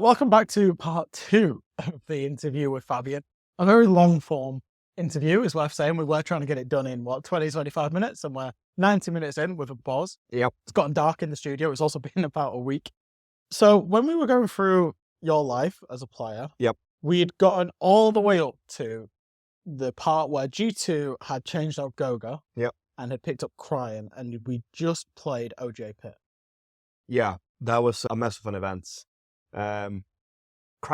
Welcome back to part 2 of the interview with Fabian. A very long form interview, is worth saying. We were trying to get it done in, 20, 25 minutes, and we're 90 minutes in with a pause. Yep. It's gotten dark in the studio. It's also been about a week. So when we were going through your life as a player, Yep. we'd gotten all the way up to the part where G2 had changed out Goga Yep. and had picked up Cryn, and we just played OJ Pit. Yeah, that was a mess of an event. Cryn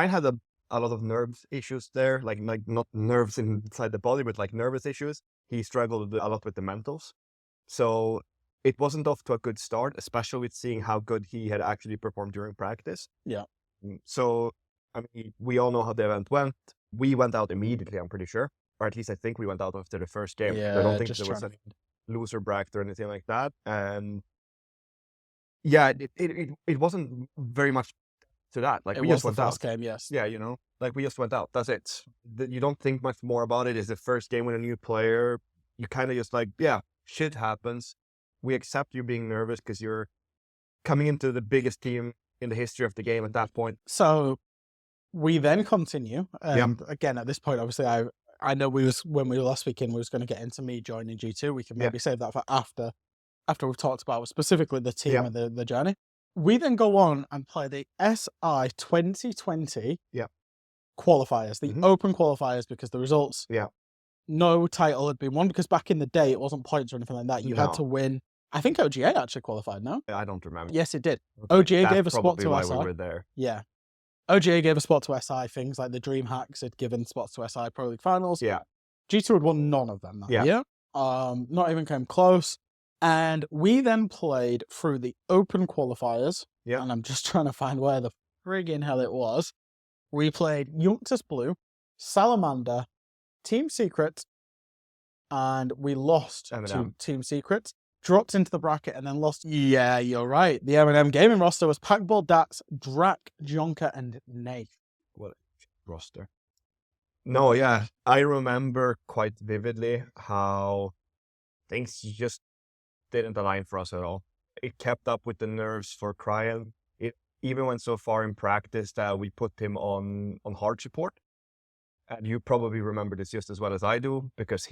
had a lot of nerves issues there, like not nerves inside the body, but like nervous issues. He struggled a lot with the mentals. So it wasn't off to a good start, especially with seeing how good he had actually performed during practice. Yeah. So, I mean, we all know how the event went. We went out immediately, I'm pretty sure. Or at least I think we went out after the first game. Yeah, I don't think there was any loser bracket or anything like that. And yeah, it wasn't very much to that. Like, we just went out. Game, yes. Yeah, you know, like we just went out. That's it. You don't think much more about it. It's the first game with a new player. You kind of just like, yeah, shit happens. We accept you being nervous because you're coming into the biggest team in the history of the game at that point. So we then continue. And again, at this point, obviously, I know when we were last week in, we was going to get into me joining G2. We can maybe save that for after we've talked about specifically the team and the journey. We then go on and play the SI 2020 qualifiers, the open qualifiers, because the results, no title had been won, because back in the day, it wasn't points or anything like that. You had to win. I think OGA actually qualified, no? I don't remember. Yes, it did. OGA That's gave a spot to why SI. we were there. Yeah. OGA gave a spot to SI. Things like the Dream Hacks had given spots to SI Pro League Finals. Yeah. G2 had won none of them that year. Not even came close. And we then played through the open qualifiers. Yeah. And I'm just trying to find where the friggin' hell it was. We played Junctus Blue, Salamander, Team Secret, and we lost to Team Secret. Dropped into the bracket and then lost. Yeah, you're right. The M&M gaming roster was Packball, Dats, Drak, Jonka, and Nath. What a roster. No, yeah. I remember quite vividly how things just didn't align for us at all. It kept up with the nerves for Cryn. It even went so far in practice that we put him on hard support. And you probably remember this just as well as I do, because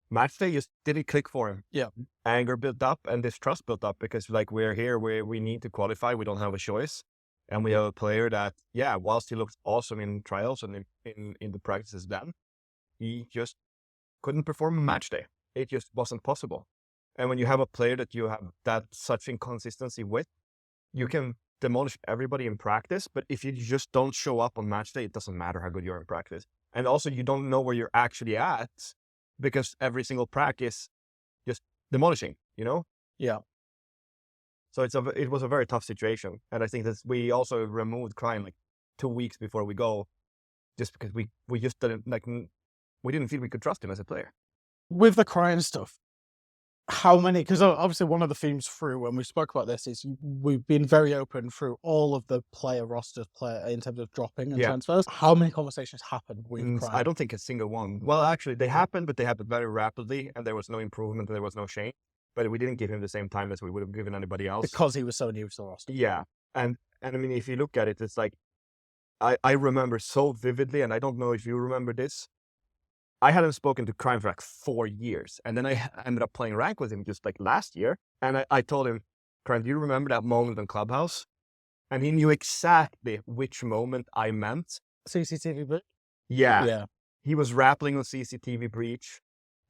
match day just didn't click for him. Yeah. Anger built up and distrust built up, because like we're here, we need to qualify. We don't have a choice. And we have a player that, whilst he looked awesome in trials and in the practices then, he just couldn't perform a match day. It just wasn't possible. And when you have a player that you have that such inconsistency with, you can demolish everybody in practice. But if you just don't show up on match day, it doesn't matter how good you are in practice. And also you don't know where you're actually at, because every single practice just demolishing, you know? Yeah. So it was a very tough situation. And I think that we also removed Cryn like 2 weeks before we go, just because we just didn't we didn't feel we could trust him as a player. With the Cryn stuff, how many, because obviously one of the themes through when we spoke about this is we've been very open through all of the player rosters in terms of dropping and transfers. How many conversations happened with Cryn? I don't think a single one. Well, actually they happened, but they happened very rapidly and there was no improvement and there was no change. But we didn't give him the same time as we would have given anybody else. Because he was so new to the roster. Yeah. And I mean, if you look at it, it's like, I remember so vividly, and I don't know if you remember this. I hadn't spoken to Cryn for like 4 years. And then I ended up playing rank with him just like last year. And I told him, Cryn, do you remember that moment in Clubhouse? And he knew exactly which moment I meant. CCTV breach? Yeah. He was rappelling on CCTV breach.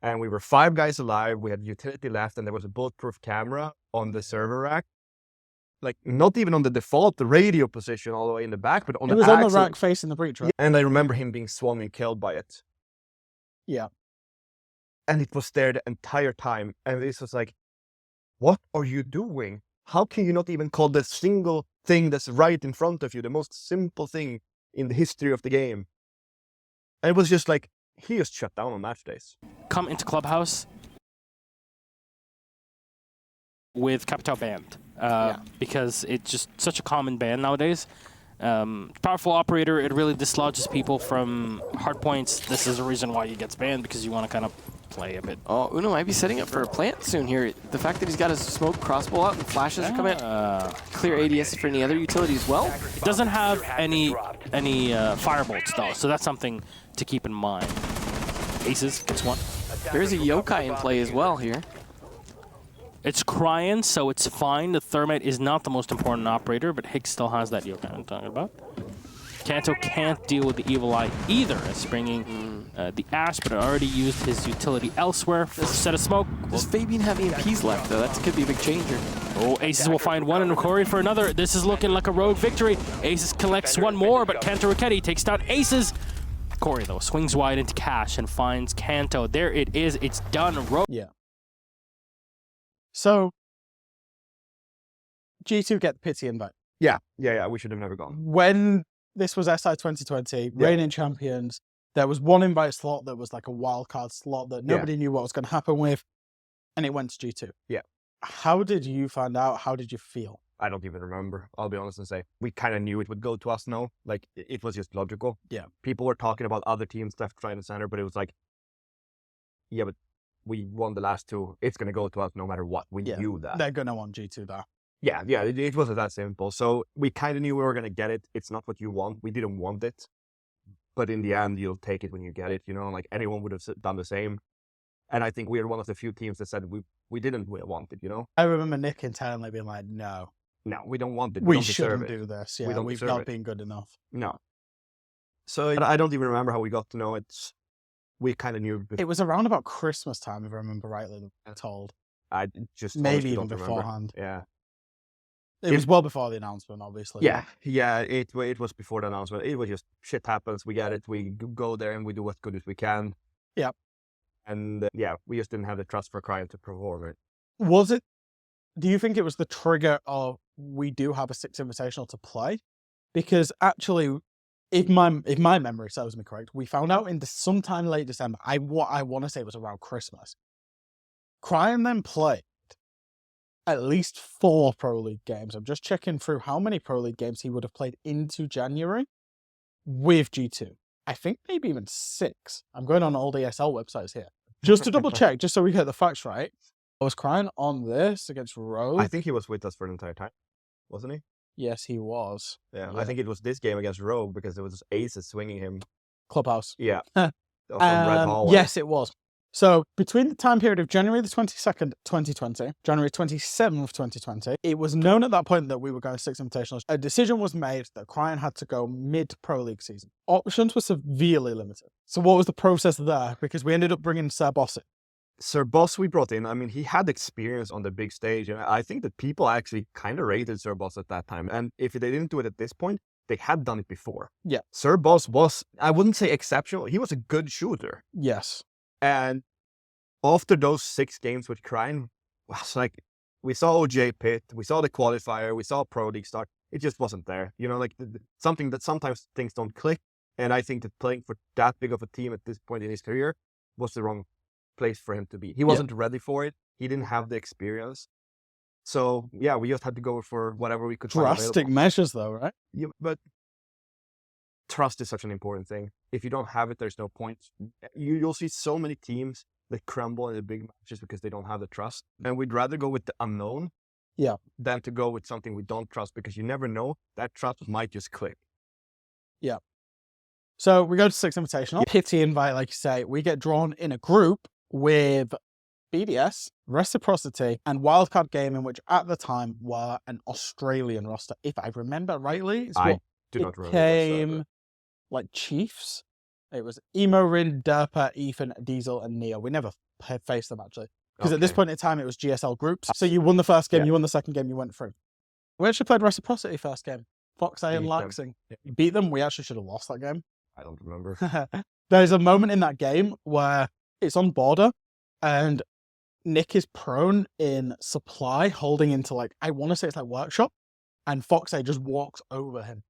And we were 5 guys alive. We had utility left, and there was a bulletproof camera on the server rack. Like, not even on the default, the radio position all the way in the back, but on the axle. It was on the rack facing the breach, right? And I remember him being swung and killed by it. Yeah. And it was there the entire time. And this was like, what are you doing? How can you not even call the single thing that's right in front of you, the most simple thing in the history of the game? And it was just like, he just shut down on match days. Come into Clubhouse with Capital banned because it's just such a common ban nowadays. Powerful operator, it really dislodges people from hard points. This is the reason why he gets banned, because you want to kind of play a bit. Oh, Uno might be setting up for a plant soon here. The fact that he's got his smoke crossbow out and flashes are coming out. Clear ADS for any other utility as well. It doesn't have any firebolts though, so that's something to keep in mind. Aces gets one. There's a yokai in play as well here. It's Cryn, so it's fine. The Thermite is not the most important operator, but Higgs still has that yokai I'm talking about. Kanto can't deal with the Evil Eye either, as bringing the Ash, but already used his utility elsewhere. First set of smoke. Does Fabian have EMPs left, though? That could be a big changer. Oh, Aces will find one and Corey for another. This is looking like a rogue victory. Aces collects one more, but Kanto Raketti takes down Aces. Corey, though, swings wide into Cash and finds Kanto. There it is. It's done. Yeah. So, G2 get the pity invite. Yeah. We should have never gone. When this was SI 2020, reigning champions, there was one invite slot that was like a wildcard slot that nobody knew what was going to happen with, and it went to G2. Yeah. How did you find out? How did you feel? I don't even remember. I'll be honest and say we kind of knew it would go to us now. Like it was just logical. Yeah. People were talking about other teams left, right, and center, but it was like, yeah, but we won the last two. It's going to go to us no matter what. We knew that. They're going to want G2 there. Yeah, it wasn't that simple. So we kind of knew we were going to get it. It's not what you want. We didn't want it. But in the end, you'll take it when you get it, you know? Like anyone would have done the same. And I think we are one of the few teams that said we didn't want it, you know? I remember Nick internally being like, no, we don't want it. We shouldn't do this. Yeah, we've not been good enough. No. So I don't even remember how we got to know it. We kind of knew. It was around about Christmas time, if I remember rightly, told. I just maybe even beforehand. Yeah. It was well before the announcement, obviously. Yeah, it was before the announcement. It was just shit happens. We get it. We go there and we do as good as we can. Yeah. And we just didn't have the trust for Cryn to perform it. Was it? Do you think it was the trigger of we do have a 6 Invitational to play? Because actually, if my memory serves me correct, we found out in sometime late December. I want to say it was around Christmas. Cryn then played at least 4 Pro League games. I'm just checking through how many Pro League games he would have played into January with G2. I think maybe even 6. I'm going on all the ESL websites here. Just to double check, just so we get the facts right. Was Cryn on this against Rogue? I think he was with us for the entire time, wasn't he? Yes, he was. Yeah, I think it was this game against Rogue because there was Aces swinging him. Clubhouse. Yeah. Red Hallway. Yes, it was. So between the time period of January the 22nd, 2020, January 27th, 2020, it was known at that point that we were going 6 Invitationals. A decision was made that Cryn had to go mid-Pro League season. Options were severely limited. So what was the process there? Because we ended up bringing Sir Boss in. Sir Boss we brought in, I mean, he had experience on the big stage. And I think that people actually kind of rated Sir Boss at that time. And if they didn't do it at this point, they had done it before. Yeah. Sir Boss was, I wouldn't say exceptional. He was a good shooter. Yes. And after those 6 games with Cryn, was like, we saw OJ Pit, we saw the qualifier, we saw Pro League start. It just wasn't there. You know, like something that sometimes things don't click. And I think that playing for that big of a team at this point in his career was the wrong place for him to be. He wasn't ready for it. He didn't have the experience. So, we just had to go for whatever we could find available. Drastic measures though, right? Yeah, but trust is such an important thing. If you don't have it, there's no point. You'll see so many teams that crumble in the big matches because they don't have the trust. And we'd rather go with the unknown than to go with something we don't trust, because you never know. That trust might just click. Yeah. So we go to 6 Invitational. Pity invite, like you say. We get drawn in a group with BDS, Reciprocity, and Wildcard Gaming, which at the time were an Australian roster. If I remember rightly, I do not remember. Came like Chiefs. It was Emo, Rin, Derpa, Ethan, Diesel, and Neo. We never faced them actually, because at this point in time it was GSL groups. So you won the first game, you won the second game, you went through. We actually played Reciprocity first game. Fox A and Laxing. You beat them. We actually should have lost that game. I don't remember. There's a moment in that game where it's on border and Nick is prone in supply, holding into like, I want to say it's like workshop, and Fox A just walks over him.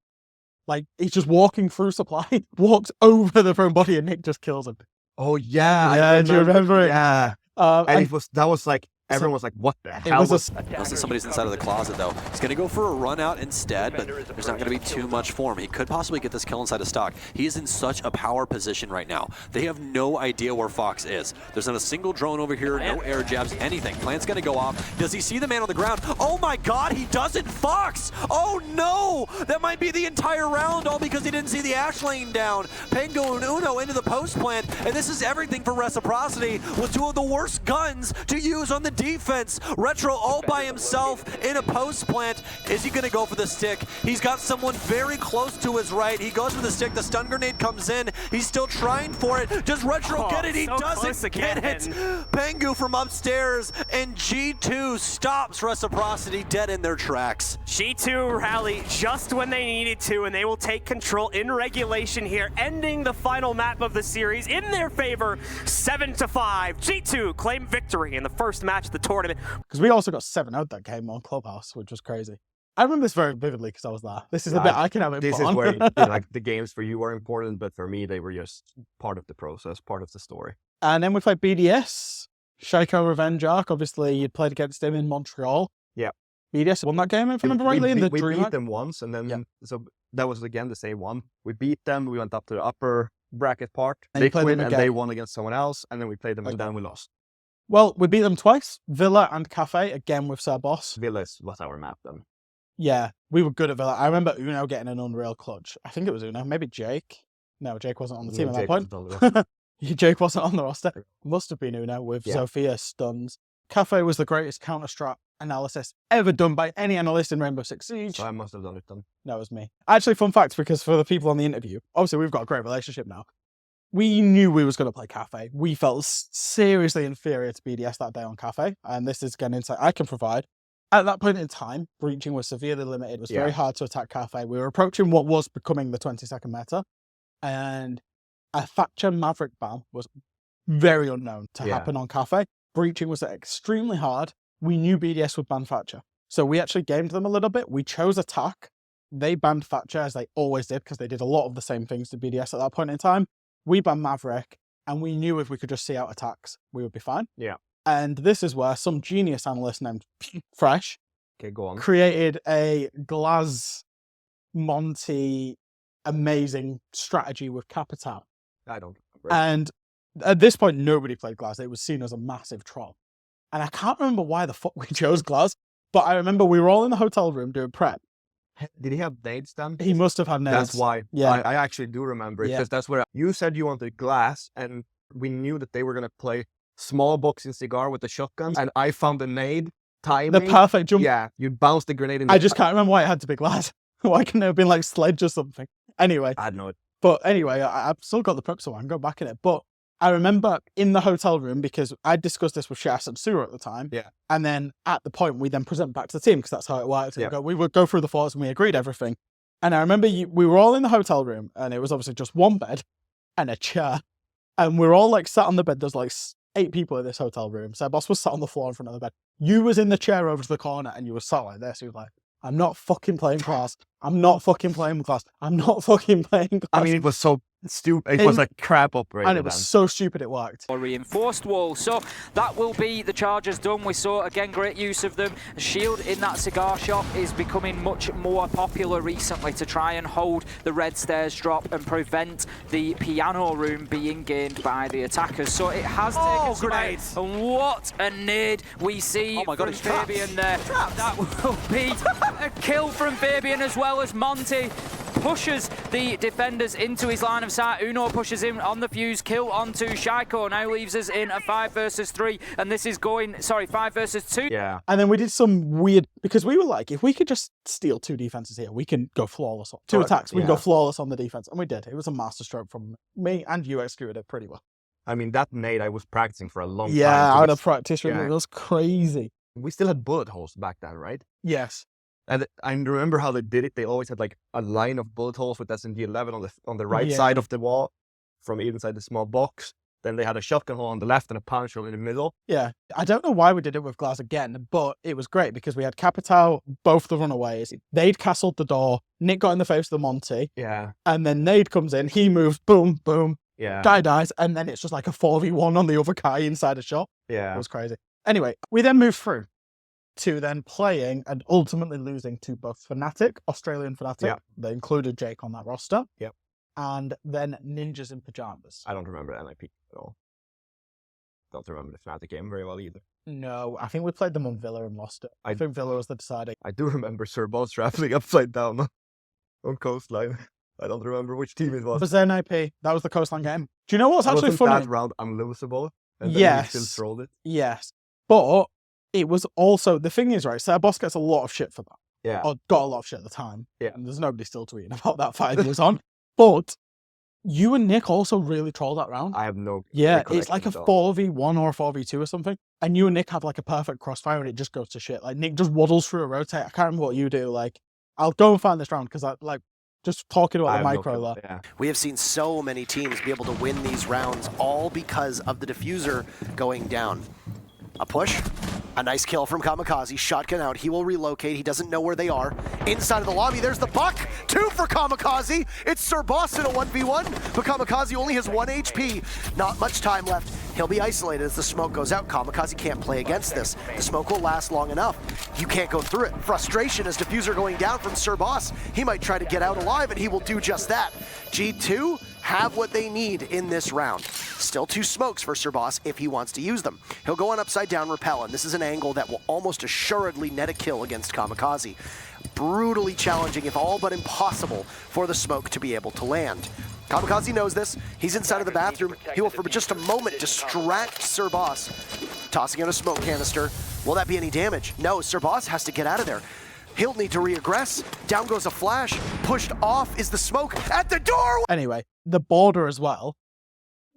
Like, he's just walking through supply, walks over the prone body, and Nick just kills him. Oh, yeah. Do you remember it? Yeah. And that was like everyone was like, what the hell? Unless somebody's inside of the closet, though. He's going to go for a run out instead, but there's not going to be too much for him. He could possibly get this kill inside of stock. He is in such a power position right now. They have no idea where Fox is. There's not a single drone over here, no air jabs, anything. Plant's going to go off. Does he see the man on the ground? Oh my god, he doesn't! Fox! Oh no! That might be the entire round, all because he didn't see the Ash lane down. Pengu and Uno into the post plant, and this is everything for Reciprocity with two of the worst guns to use on the defense. Retro all by himself in a post plant. Is he going to go for the stick? He's got someone very close to his right. He goes for the stick. The stun grenade comes in. He's still trying for it. Does Retro get it? He doesn't get it. Pengu from upstairs, and G2 stops Reciprocity dead in their tracks. G2 rally just when they needed to, and they will take control in regulation here, ending the final map of the series in their favor, 7-5. G2 claim victory in the first match of the tournament. Because we also got 7-0 that game on Clubhouse, which was crazy. I remember this very vividly because I was there. This is the bit I can have it This put is on. where like the games for you are important, but for me, they were just part of the process, part of the story. And then we played BDS. Shaiko Revenge Arc. Obviously, you'd played against him in Montreal. Yeah. BDS won that game, if I remember rightly, in the we Dream. beat them once, and then so that was again the same one. We beat them. We went up to the upper bracket part. And you played Liquid, them and again. they won against someone else, and then we played them, and then we lost. Well, we beat them twice. Villa and Cafe, again with Sir Boss. Villas was our map then. Yeah, we were good at Villa. I remember Uno getting an unreal clutch. I think it was Uno, maybe Jake. No, Jake wasn't on the team at that point. Jake wasn't on the roster. Must have been Uno with Sophia stuns. Cafe was the greatest counter-strat analysis ever done by any analyst in Rainbow Six Siege. So I must have done it then. No, it was me. Actually, fun fact, because for the people on the interview, obviously we've got a great relationship now. We knew we was going to play Cafe. We felt seriously inferior to BDS that day on Cafe, and this is again insight I can provide. At that point in time, breaching was severely limited. It was very hard to attack Cafe. We were approaching what was becoming the 20-second meta, and a Thatcher Maverick ban was very unknown to happen on Cafe. Breaching was extremely hard. We knew BDS would ban Thatcher. So we actually gamed them a little bit. We chose attack. They banned Thatcher, as they always did, because they did a lot of the same things to BDS at that point in time. We banned Maverick, and we knew if we could just see out attacks, we would be fine. Yeah. And this is where some genius analyst named Fresh created a Glaz Monty amazing strategy with Capital. I don't remember. And at this point, nobody played Glaz. It was seen as a massive troll. And I can't remember why the fuck we chose Glaz, but I remember we were all in the hotel room doing prep. Did he have nades then? He must have had nades. That's why. Yeah. I actually do remember it, because that's where you said you wanted glass, and we knew that they were going to play small box in cigar with the shotguns, and I found the nade timing. The perfect jump. Yeah, you bounced the grenade in. I just can't remember why it had to be Glaz. Why couldn't it have been like Sledge or something? Anyway. I don't know. But anyway, I've still got the prep, so I can go back in it. But I remember in the hotel room, because I discussed this with Shas and Sura at the time. Yeah. And then at the point, we then present back to the team, because that's how it worked. We would go through the thoughts and we agreed everything. And I remember we were all in the hotel room, and it was obviously just one bed and a chair. And we were all like sat on the bed. There's like 8 people in this hotel room. So our boss was sat on the floor in front of the bed. You was in the chair over to the corner, and you were sat like this. He was like, I'm not fucking playing class. I'm not fucking playing class. I'm not fucking playing class. I mean, it was so stupid. It was like crap operator. And it was so stupid it worked. A reinforced wall. So that will be the Chargers done. We saw, again, great use of them. A shield in that cigar shop is becoming much more popular recently to try and hold the red stairs drop and prevent the piano room being gained by the attackers. So it has taken some grenades. And what a nade we see from Fabian there. That will be a kill from Fabian, as well as Monty pushes the defenders into his line of sight. Uno pushes him on the fuse, kill onto Shaiko. Now leaves us in a 5 versus 3, and this is going, 5 versus 2. Yeah. And then we did some weird, because we were like, if we could just steal 2 defenses here, we can go flawless. 2 attacks, we can go flawless on the defense. And we did. It was a masterstroke from me, and you executed it pretty well. I mean, that nade I was practicing for a long time. Yeah, I had a practice room. It was crazy. We still had bullet holes back then, right? Yes. And I remember how they did it. They always had like a line of bullet holes with SNG 11 on the right side of the wall, from inside the small box. Then they had a shotgun hole on the left and a punch hole in the middle. Yeah, I don't know why we did it with Glass again, but it was great because we had Capital, both the runaways. They'd castled the door. Nick got in the face of the Monty. Yeah. And then Nade comes in. He moves. Boom, boom. Yeah. Guy dies. And then it's just like a 4v1 on the other guy inside a shop. Yeah. It was crazy. Anyway, we then move through to then playing and ultimately losing to both Fnatic, Australian Fnatic. Yeah. They included Jake on that roster. Yep. And then Ninjas in Pajamas. I don't remember NIP at all. Don't remember the Fnatic game very well either. No, I think we played them on Villa and lost it. I think Villa was the deciding. I do remember Sir Boss traveling upside down on coastline. I don't remember which team it was. It was NIP. That was the coastline game. Do you know what's actually Wasn't funny? that round unlosable? And then Yes. we still trolled it? Yes. But it was also, the thing is, right, Sir Boss gets a lot of shit for that. Yeah. Or got a lot of shit at the time. Yeah. And there's nobody still tweeting about that 5 years on. But you and Nick also really trolled that round. I have no Yeah, it's like a recollection at all. 4v1 or a 4v2 or something. And you and Nick have like a perfect crossfire and it just goes to shit. Like Nick just waddles through a rotate. I can't remember what you do. Like, I'll go and find this round because I like just talking about I the have no micro clue. there. Yeah. We have seen so many teams be able to win these rounds all because of the diffuser going down. A push, a nice kill from Kamikaze, shotgun out, he will relocate, he doesn't know where they are. Inside of the lobby, there's the buck, 2 for Kamikaze, it's Sir Boss in a 1v1, but Kamikaze only has 1 HP, not much time left. He'll be isolated as the smoke goes out. Kamikaze can't play against this. The smoke will last long enough. You can't go through it. Frustration as diffuser going down from Sir Boss. He might try to get out alive and he will do just that. G2 have what they need in this round. Still 2 smokes for Sir Boss if he wants to use them. He'll go on upside down rappel, and this is an angle that will almost assuredly net a kill against Kamikaze. Brutally challenging, if all but impossible, for the smoke to be able to land. Kamikaze knows this. He's inside of the bathroom. He will, for just a moment, distract Sir Boss. Tossing out a smoke canister. Will that be any damage? No, Sir Boss has to get out of there. He'll need to reaggress. Down goes a flash. Pushed off is the smoke at the door. Anyway, the border as well.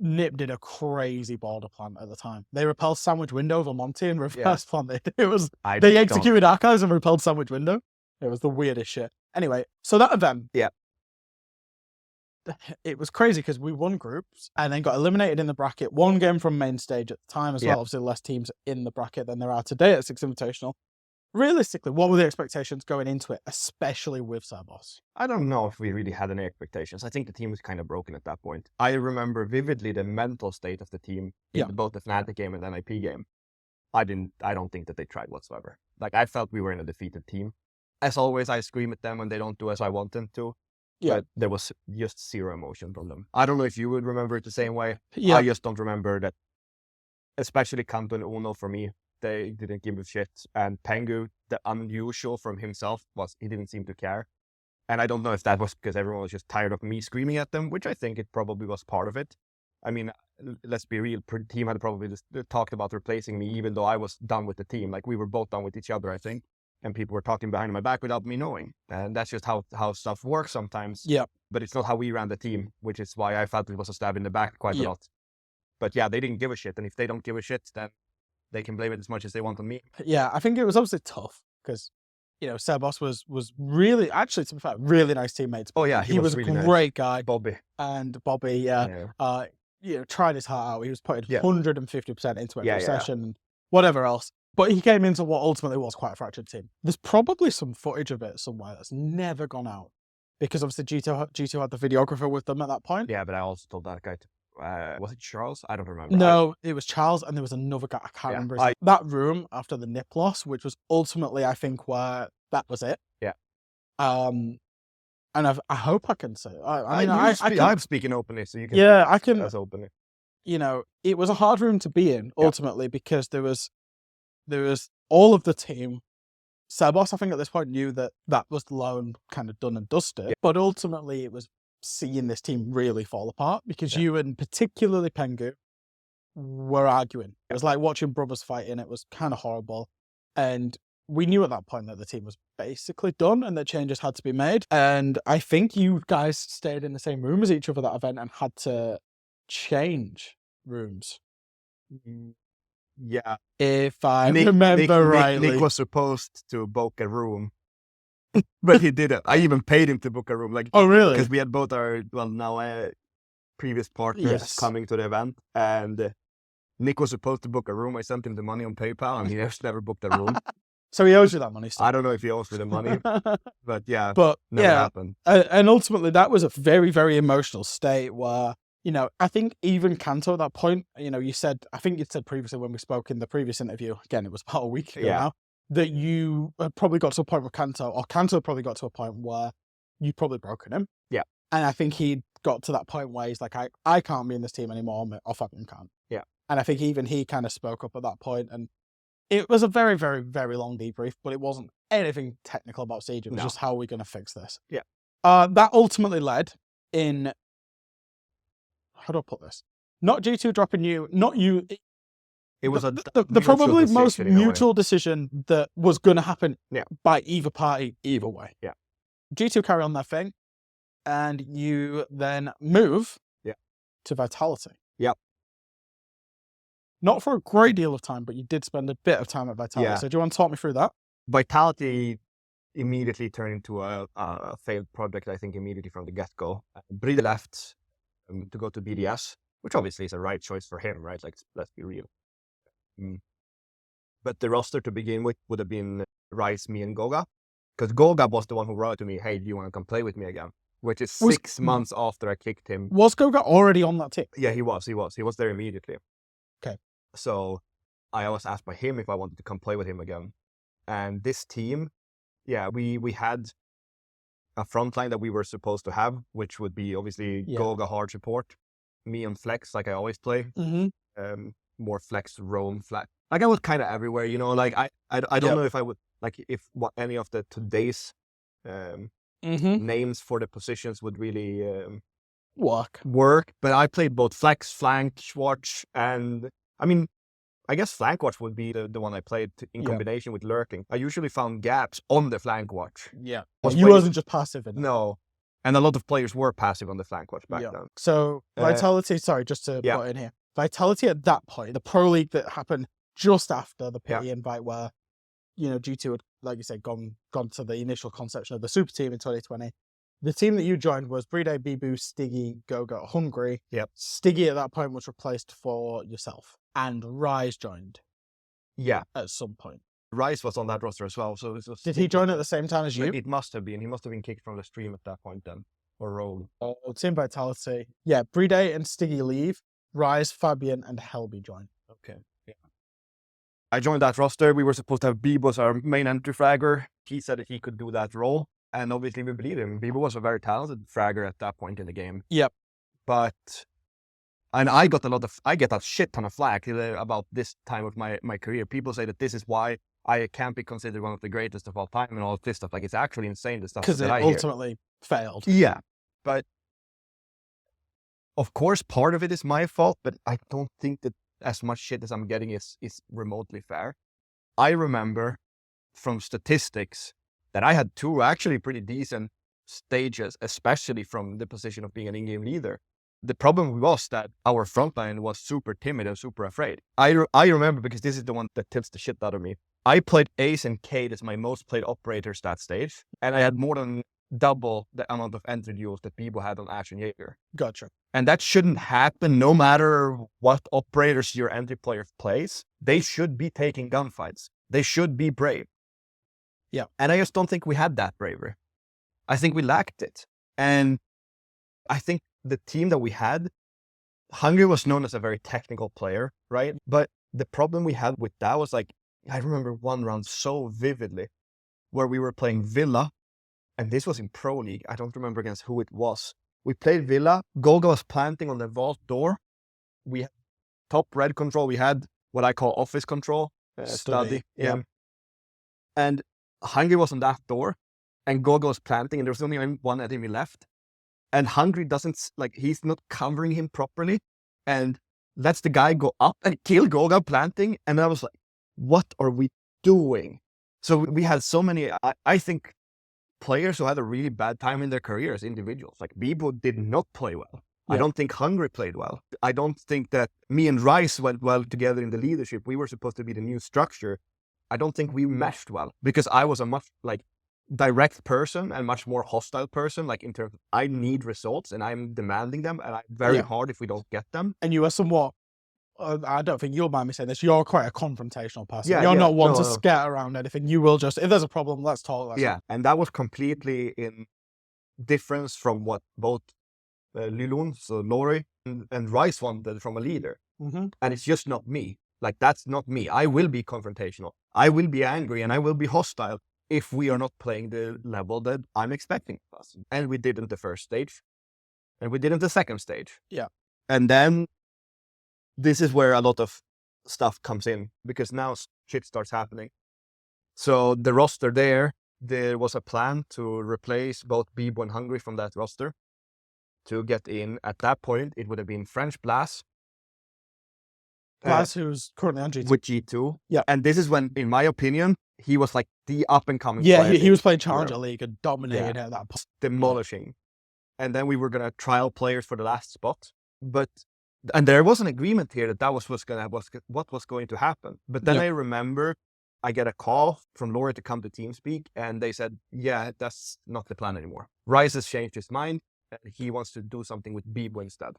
Nip did a crazy border plant at the time. They repelled sandwich window over Monty and reverse planted. It was, they executed archives and repelled sandwich window. It was the weirdest shit. Anyway, so that event. Yeah. It was crazy because we won groups and then got eliminated in the bracket. 1 game from main stage at the time as well. Obviously, less teams in the bracket than there are today at 6 Invitational. Realistically, what were the expectations going into it, especially with Sir Boss? I don't know if we really had any expectations. I think the team was kind of broken at that point. I remember vividly the mental state of the team in both the Fnatic game and the NIP game. I don't think that they tried whatsoever. Like, I felt we were in a defeated team. As always, I scream at them when they don't do as I want them to. Yeah. But there was just zero emotion from them. I don't know if you would remember it the same way. Yeah. I just don't remember that, especially Kanto and Uno for me. They didn't give a shit. And Pengu, the unusual from himself was he didn't seem to care. And I don't know if that was because everyone was just tired of me screaming at them, which I think it probably was part of it. I mean, let's be real, the team had probably just talked about replacing me, even though I was done with the team. Like, we were both done with each other, I think. And people were talking behind my back without me knowing. And that's just how stuff works sometimes. Yeah. But it's not how we ran the team, which is why I felt it was a stab in the back quite a lot. But yeah, they didn't give a shit. And if they don't give a shit, then they can blame it as much as they want on me. Yeah, I think it was obviously tough because, you know, Sir Boss was really, actually, to be fair, really nice teammates. Oh, yeah. He was really a great nice guy. Bobby. And Bobby, you know, tried his heart out. He was putting 150% into every session and whatever else. But he came into what ultimately was quite a fractured team. There's probably some footage of it somewhere that's never gone out because obviously G2 had the videographer with them at that point. Yeah, but I also told that guy to, was it Charles? I don't remember. No, it was Charles and there was another guy. I can't remember. That room after the nip loss, which was ultimately, I think, where that was it. Yeah. And I hope I can say it. I'm speaking openly, so you can. Yeah, I can. As openly. You know, it was a hard room to be in ultimately because there was all of the team. Sir Boss, I think at this point knew that was low and kind of done and dusted. Yeah. But ultimately, it was seeing this team really fall apart because you and particularly Pengu were arguing. It was like watching brothers fighting. It was kind of horrible. And we knew at that point that the team was basically done and that changes had to be made. And I think you guys stayed in the same room as each other that event and had to change rooms. Yeah. If I remember rightly. Nick was supposed to book a room, but he didn't. I even paid him to book a room. Like, oh, really? Because we had both our, previous partners coming to the event, and Nick was supposed to book a room. I sent him the money on PayPal, and he just never booked a room. So he owes you that money still. I don't know if he owes me the money, but yeah, but never happened. And ultimately, that was a very, very emotional state where you know, I think even Kanto at that point, you know, you said, I think you said previously when we spoke in the previous interview, again, it was about a week ago now, that you probably got to a point with Kanto, or Kanto probably got to a point where you'd probably broken him. Yeah. And I think he got to that point where he's like, I can't be in this team anymore, or Fabian can't. Yeah. And I think even he kind of spoke up at that point, and it was a very, very, very long debrief, but it wasn't anything technical about Siege. It was just how are we going to fix this? Yeah. That ultimately led in, how do I put this? Not G2 dropping you, not you. It was the probably most mutual decision that was going to happen by either party, either way. Yeah. G2 carry on their thing, and you then move to Vitality. Yep. Not for a great deal of time, but you did spend a bit of time at Vitality. Yeah. So do you want to talk me through that? Vitality immediately turned into a failed project, I think, immediately from the get-go. Bride left to go to BDS, which obviously is a right choice for him, right? Like, let's be real. But the roster to begin with would have been Rice, me, and Goga. Because Goga was the one who wrote to me, hey, do you want to come play with me again? Which is 6 months after I kicked him. Was Goga already on that team? Yeah, he was. He was there immediately. Okay. So I was asked by him if I wanted to come play with him again. And this team, we had a front line that we were supposed to have, which would be obviously Goga hard support, me on flex, like I always play. More flex, roam, flat. Like I was kind of everywhere, you know, like I don't know if I would, like if any of the today's names for the positions would really work. But I played both flex, flank, watch, and I mean, I guess flank watch would be the one I played in combination with lurking. I usually found gaps on the flank watch. Yeah. You wasn't just passive in it. No. And a lot of players were passive on the flank watch back then. So Vitality, sorry, just to put in here. Vitality at that point, the Pro League that happened just after the PE invite where, you know, G2 had, like you said, gone to the initial conception of the super team in 2020. The team that you joined was Bride, Bibu, Stiggy, Goga, Hungry. Yep. Stiggy at that point was replaced for yourself. And Rise joined. Yeah. At some point. Rise was on that roster as well. So did he join at the same time as you? It must have been. He must have been kicked from the stream at that point then. Or rolled. Oh, Team Vitality. Yeah, Bride and Stiggy leave. Rise, Fabian, and Helby join. Okay. Yeah. I joined that roster. We were supposed to have Bibo as our main entry fragger. He said that he could do that role. And obviously we believed him. Bibo was a very talented fragger at that point in the game. Yep. But, and I get a shit ton of flack about this time of my career. People say that this is why I can't be considered one of the greatest of all time and all of this stuff. Like, it's actually insane, the stuff that I hear. Because it ultimately failed. Yeah. But, of course, part of it is my fault, but I don't think that as much shit as I'm getting is remotely fair. I remember from statistics that I had 2 actually pretty decent stages, especially from the position of being an in-game leader. The problem was that our frontline was super timid and super afraid. I remember, because this is the one that tilts the shit out of me. I played Ace and Kate as my most played operators that stage, and I had more than double the amount of entry duels that people had on Ash and Jaeger. Gotcha. And that shouldn't happen no matter what operators your entry player plays. They should be taking gunfights. They should be brave. Yeah. And I just don't think we had that bravery. I think we lacked it. And I think the team that we had, Hungry was known as a very technical player, right? But the problem we had with that was, like, I remember one round so vividly where we were playing Villa, and this was in Pro League. I don't remember against who it was. We played Villa. Goga was planting on the vault door. We had top red control. We had what I call office control. Study. Yeah. And Hungry was on that door, and Goga was planting, and there was only one enemy left. And Hungry doesn't, like, he's not covering him properly, and lets the guy go up and kill Goga planting. And I was like, what are we doing? So we had so many, I think, players who had a really bad time in their career as individuals. Like, Bibo did not play well. Yeah. I don't think Hungry played well. I don't think that me and Rice went well together in the leadership. We were supposed to be the new structure. I don't think we meshed well, because I was a much, like, direct person and much more hostile person, like, in terms of I need results and I'm demanding them, and I'm very hard if we don't get them. And you are somewhat, I don't think you'll mind me saying this, you're quite a confrontational person. You're not one to scatter around anything. You will just, if there's a problem, let's talk. And that was completely in difference from what both Lilun, so Lori, and Rice wanted from a leader. Mm-hmm. And it's just not me. Like, that's not me. I will be confrontational. I will be angry and I will be hostile if we are not playing the level that I'm expecting of us. And we didn't the first stage. And we didn't the second stage. Yeah. And then this is where a lot of stuff comes in, because now shit starts happening. So the roster there was a plan to replace both Bibo and Hungry from that roster to get in. At that point, it would have been French Blas. Blas, who's currently on G2. With G2. Yeah. And this is when, in my opinion, he was like the up-and-coming Yeah, player. he was playing Challenger League and dominating at that point. Demolishing. And then we were going to trial players for the last spot. And there was an agreement here that was what was going to happen. But then I remember I get a call from Lori to come to TeamSpeak, and they said, yeah, that's not the plan anymore. Rice has changed his mind, and he wants to do something with Bibo instead.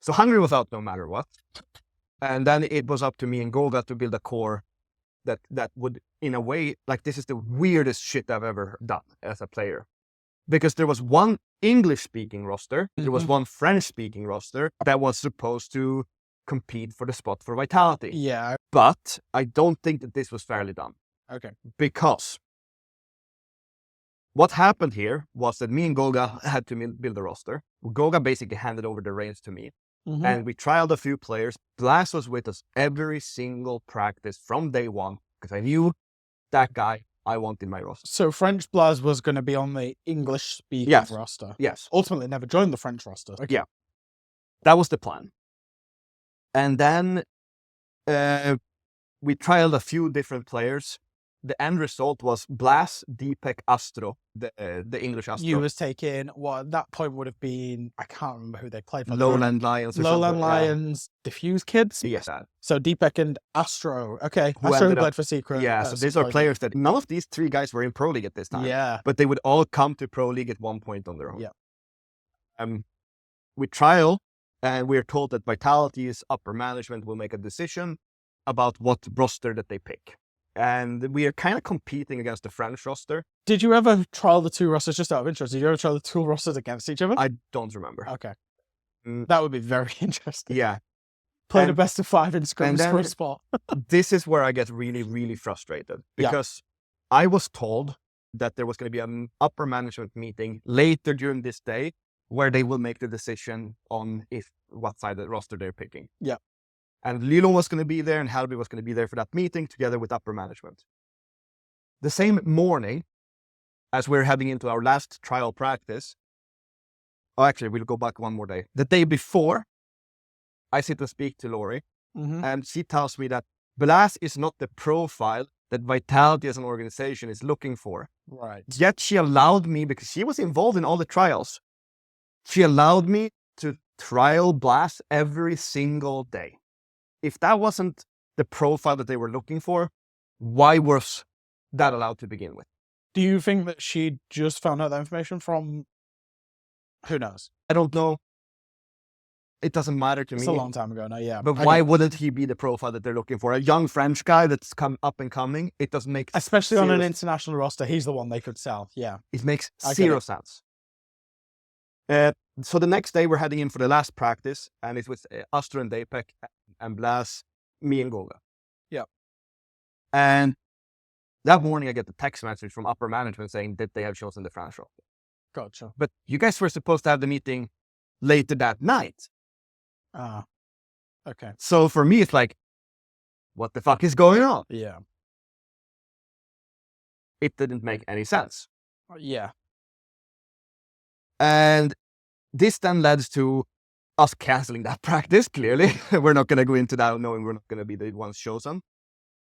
So Hungry was out no matter what. And then it was up to me and Goga to build a core that would, in a way, like, this is the weirdest shit I've ever done as a player. Because there was one English-speaking roster, there was one French-speaking roster that was supposed to compete for the spot for Vitality. Yeah. But I don't think that this was fairly done. Okay. Because what happened here was that me and Goga had to build a roster. Goga basically handed over the reins to me. Mm-hmm. And we trialed a few players. Blas was with us every single practice from day one, because I knew that guy I want in my roster. So French Blas was going to be on the English-speaking roster. Yes. Ultimately, never joined the French roster. Okay. Yeah. That was the plan. And then we trialed a few different players. The end result was Blas, Deepak, Astro, the English Astro. You was taking what at that point would have been, I can't remember who they played for. Lowland Lions. Lowland Lions, Diffuse Kids. Yes. So Deepak and Astro. Okay. Who Astro ended played up- for Secret. Yeah, so these are players that none of these three guys were in Pro League at this time. Yeah. But they would all come to Pro League at one point on their own. Yeah. We trial, and we're told that Vitality's upper management will make a decision about what roster that they pick. And we are kind of competing against the French roster. Did you ever trial the two rosters, just out of interest? Did you ever trial the two rosters against each other? I don't remember. Okay. Mm. That would be very interesting. Yeah. Play the best of 5 in scrims then- for a spot. This is where I get really, really frustrated, because I was told that there was going to be an upper management meeting later during this day where they will make the decision on what side of the roster they're picking. Yeah. And Lilo was going to be there and Halby was going to be there for that meeting together with upper management. The same morning, as we're heading into our last trial practice, actually, we'll go back one more day. The day before, I sit and speak to Lori, and she tells me that Blas is not the profile that Vitality as an organization is looking for. Right. Yet she allowed me, because she was involved in all the trials, she allowed me to trial Blas every single day. If that wasn't the profile that they were looking for, why was that allowed to begin with? Do you think that she just found out that information from, who knows? I don't know. It doesn't matter to me. It's a long time ago now, yeah. But why wouldn't he be the profile that they're looking for? A young French guy that's come up and coming. It doesn't make Especially on an international roster, he's the one they could sell, yeah. It makes I get zero it. sense. So the next day we're heading in for the last practice, and it was Astro and Deepak and Blas, me and Goga. Yeah. And that morning I get the text message from upper management saying that they have chosen the French roster. Gotcha. But you guys were supposed to have the meeting later that night. Ah, okay. So for me, it's like, what the fuck is going on? Yeah. It didn't make any sense. Yeah. And this then led to us canceling that practice, clearly. We're not going to go into that knowing we're not going to be the ones chosen.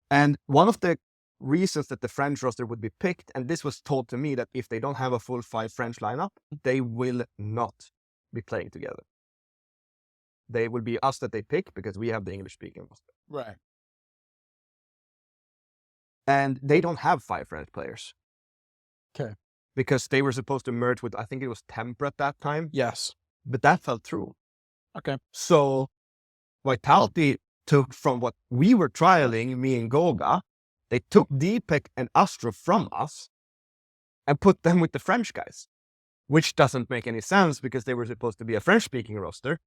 And one of the reasons that the French roster would be picked, and this was told to me, that if they don't have a full 5 French lineup, they will not be playing together. They will be us that they pick because we have the English-speaking roster. Right. And they don't have 5 French players. Okay. Because they were supposed to merge with, I think it was Temper at that time. Yes. But that fell through. Okay. So Vitality took from what we were trialing, me and Goga, they took Deepak and Astro from us and put them with the French guys. which doesn't make any sense because they were supposed to be a French-speaking roster.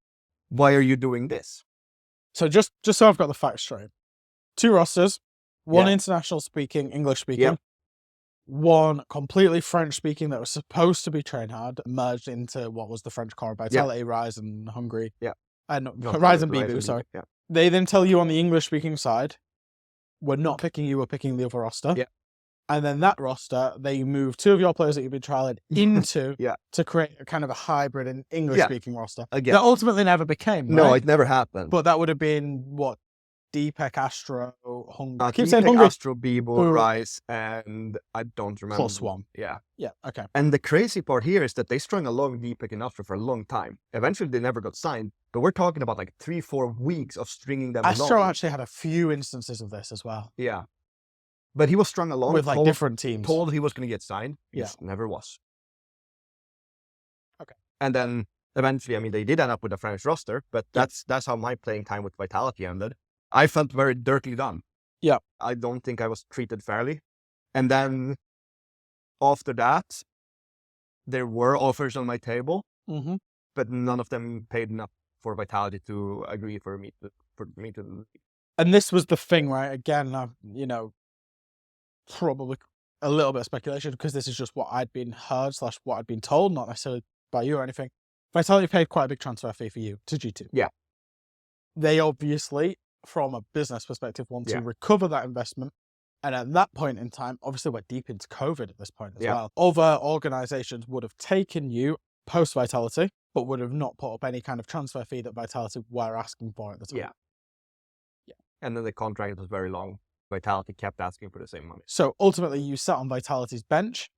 Why are you doing this? So just so I've got the facts straight. 2 rosters, one international speaking, English speaking, one completely French speaking that was supposed to be train hard, merged into what was the French core, Vitality, Rise and Hungary. And Rise and Bibu, sorry. They then tell you on the English speaking side, we're not picking you, we're picking the other roster. And then that roster, they move 2 of your players that you've been trialing into to create a kind of a hybrid and English-speaking roster. Again. That ultimately never became, No, right? it never happened. But that would have been, what, Deepak, Astro, Hungary. I keep Deepak, saying Hungary. Astro, Bibo, Rise, and I don't remember. +1. Yeah, okay. And the crazy part here is that they strung along Deepak and Astro for a long time. Eventually, they never got signed. But we're talking about like 3-4 weeks of stringing them Astro along. actually had a few instances of this as well. Yeah. But he was strung along with like different teams. Told he was going to get signed. He just never was. Okay. And then eventually, I mean, they did end up with a French roster, but that's how my playing time with Vitality ended. I felt very dirtily done. Yeah. I don't think I was treated fairly. And then after that, there were offers on my table, but none of them paid enough for Vitality to agree for me to. And this was the thing, right? Again, you know, probably a little bit of speculation because this is just what I'd been heard / what I'd been told, not necessarily by you or anything. Vitality paid quite a big transfer fee for you to G2. Yeah. They obviously, from a business perspective, want to recover that investment. And at that point in time, obviously we're deep into COVID at this point as well. Other organizations would have taken you post Vitality, but would have not put up any kind of transfer fee that Vitality were asking for at the time. Yeah. And then the contract was very long. Vitality kept asking for the same money. So ultimately, you sat on Vitality's bench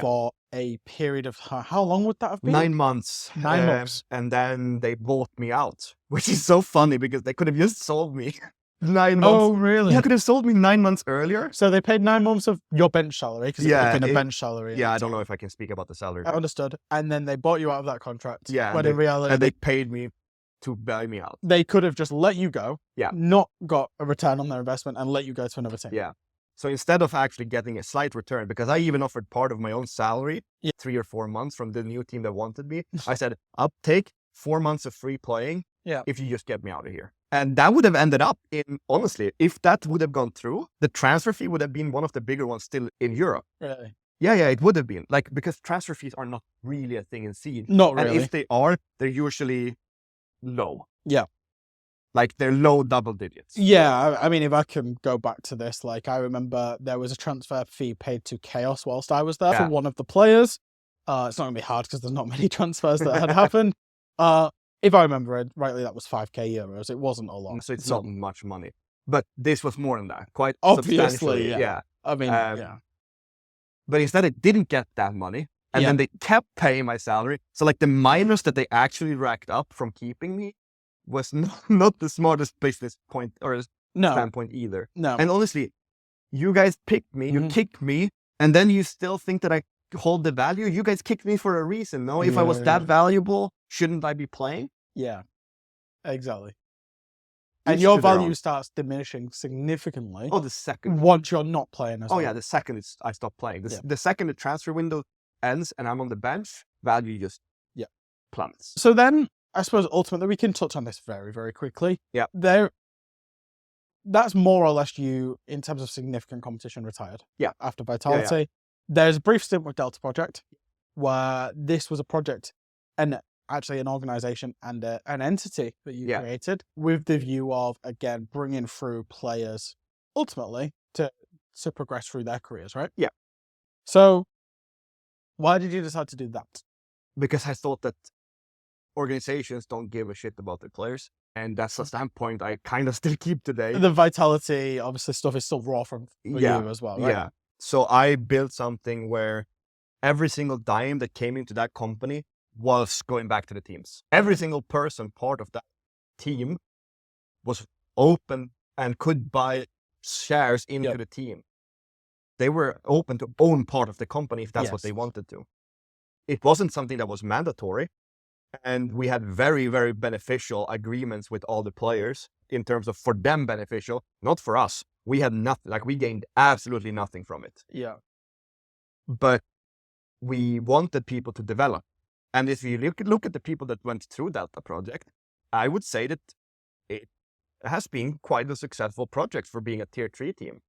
for a period of how long would that have been? 9 months. 9 months. And then they bought me out, which is so funny because they could have just sold me 9 months. Oh, really? Yeah, could have sold me 9 months earlier. So they paid 9 months of your bench salary because it would have been a bench salary. Yeah, I don't know if I can speak about the salary. I understood. And then they bought you out of that contract. Yeah. When in reality, and they paid me to buy me out. They could have just let you go. Yeah. Not got a return on their investment and let you go to another team. Yeah. So instead of actually getting a slight return, because I even offered part of my own salary 3 or 4 months from the new team that wanted me, I said, I'll take 4 months of free playing if you just get me out of here. And that would have ended up in, honestly, if that would have gone through, the transfer fee would have been one of the bigger ones still in Europe. Really? Yeah, it would have been. Like, because transfer fees are not really a thing in Seed. Not really. And if they are, they're usually low. Yeah. Like, they're low double digits. Yeah, I mean, if I can go back to this, like, I remember there was a transfer fee paid to Chaos whilst I was there for one of the players. It's not going to be hard because there's not many transfers that had happened. If I remember it rightly, that was 5k euros. It wasn't a lot. So it's not much money. But this was more than that. Quite obviously, substantially. yeah. I mean, But instead, I didn't get that money. And then they kept paying my salary. So, like, the minus that they actually racked up from keeping me was not the smartest business point or standpoint either. No. And honestly, you guys picked me, you kicked me, and then you still think that I hold the value? You guys kicked me for a reason, no? If I was that valuable, shouldn't I be playing? Yeah, exactly. And your value starts diminishing significantly. Oh, the second. Once you're not playing as well. Oh, yeah, the second I stop playing. The second the transfer window ends and I'm on the bench, value just plummets. So then, I suppose ultimately we can touch on this very, very quickly. Yeah. That's more or less you, in terms of significant competition, retired. Yeah. After Vitality. Yeah. There's a brief stint with Delta Project, where this was a project and actually an organization and an entity that you created with the view of, again, bringing through players ultimately to progress through their careers, right? Yeah. So why did you decide to do that? Because I thought that organizations don't give a shit about their players. And that's a standpoint I kind of still keep today. The Vitality, obviously, stuff is still raw for you as well, right? Yeah. So I built something where every single dime that came into that company was going back to the teams. Every single person part of that team was open and could buy shares into the team. They were open to own part of the company if that's what they wanted to. It wasn't something that was mandatory. And we had very, very beneficial agreements with all the players in terms of for them beneficial, not for us. We had nothing, like we gained absolutely nothing from it. Yeah. But we wanted people to develop. And if you look at the people that went through Delta project, I would say that it has been quite a successful project for being a tier 3 team.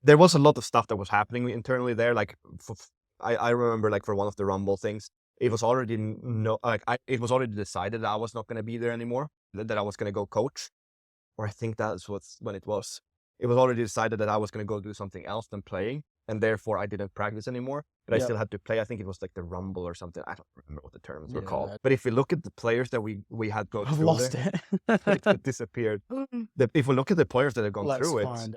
There was a lot of stuff that was happening internally there. Like I remember, like for one of the Rumble things, it was already it was already decided that I was not going to be there anymore. That I was going to go coach, or I think that's when it was. It was already decided that I was going to go do something else than playing, and therefore I didn't practice anymore. But I still had to play. I think it was like the Rumble or something. I don't remember what the terms were called. But if we look at the players that we had go through, lost it disappeared. If we look at the players that have gone through it,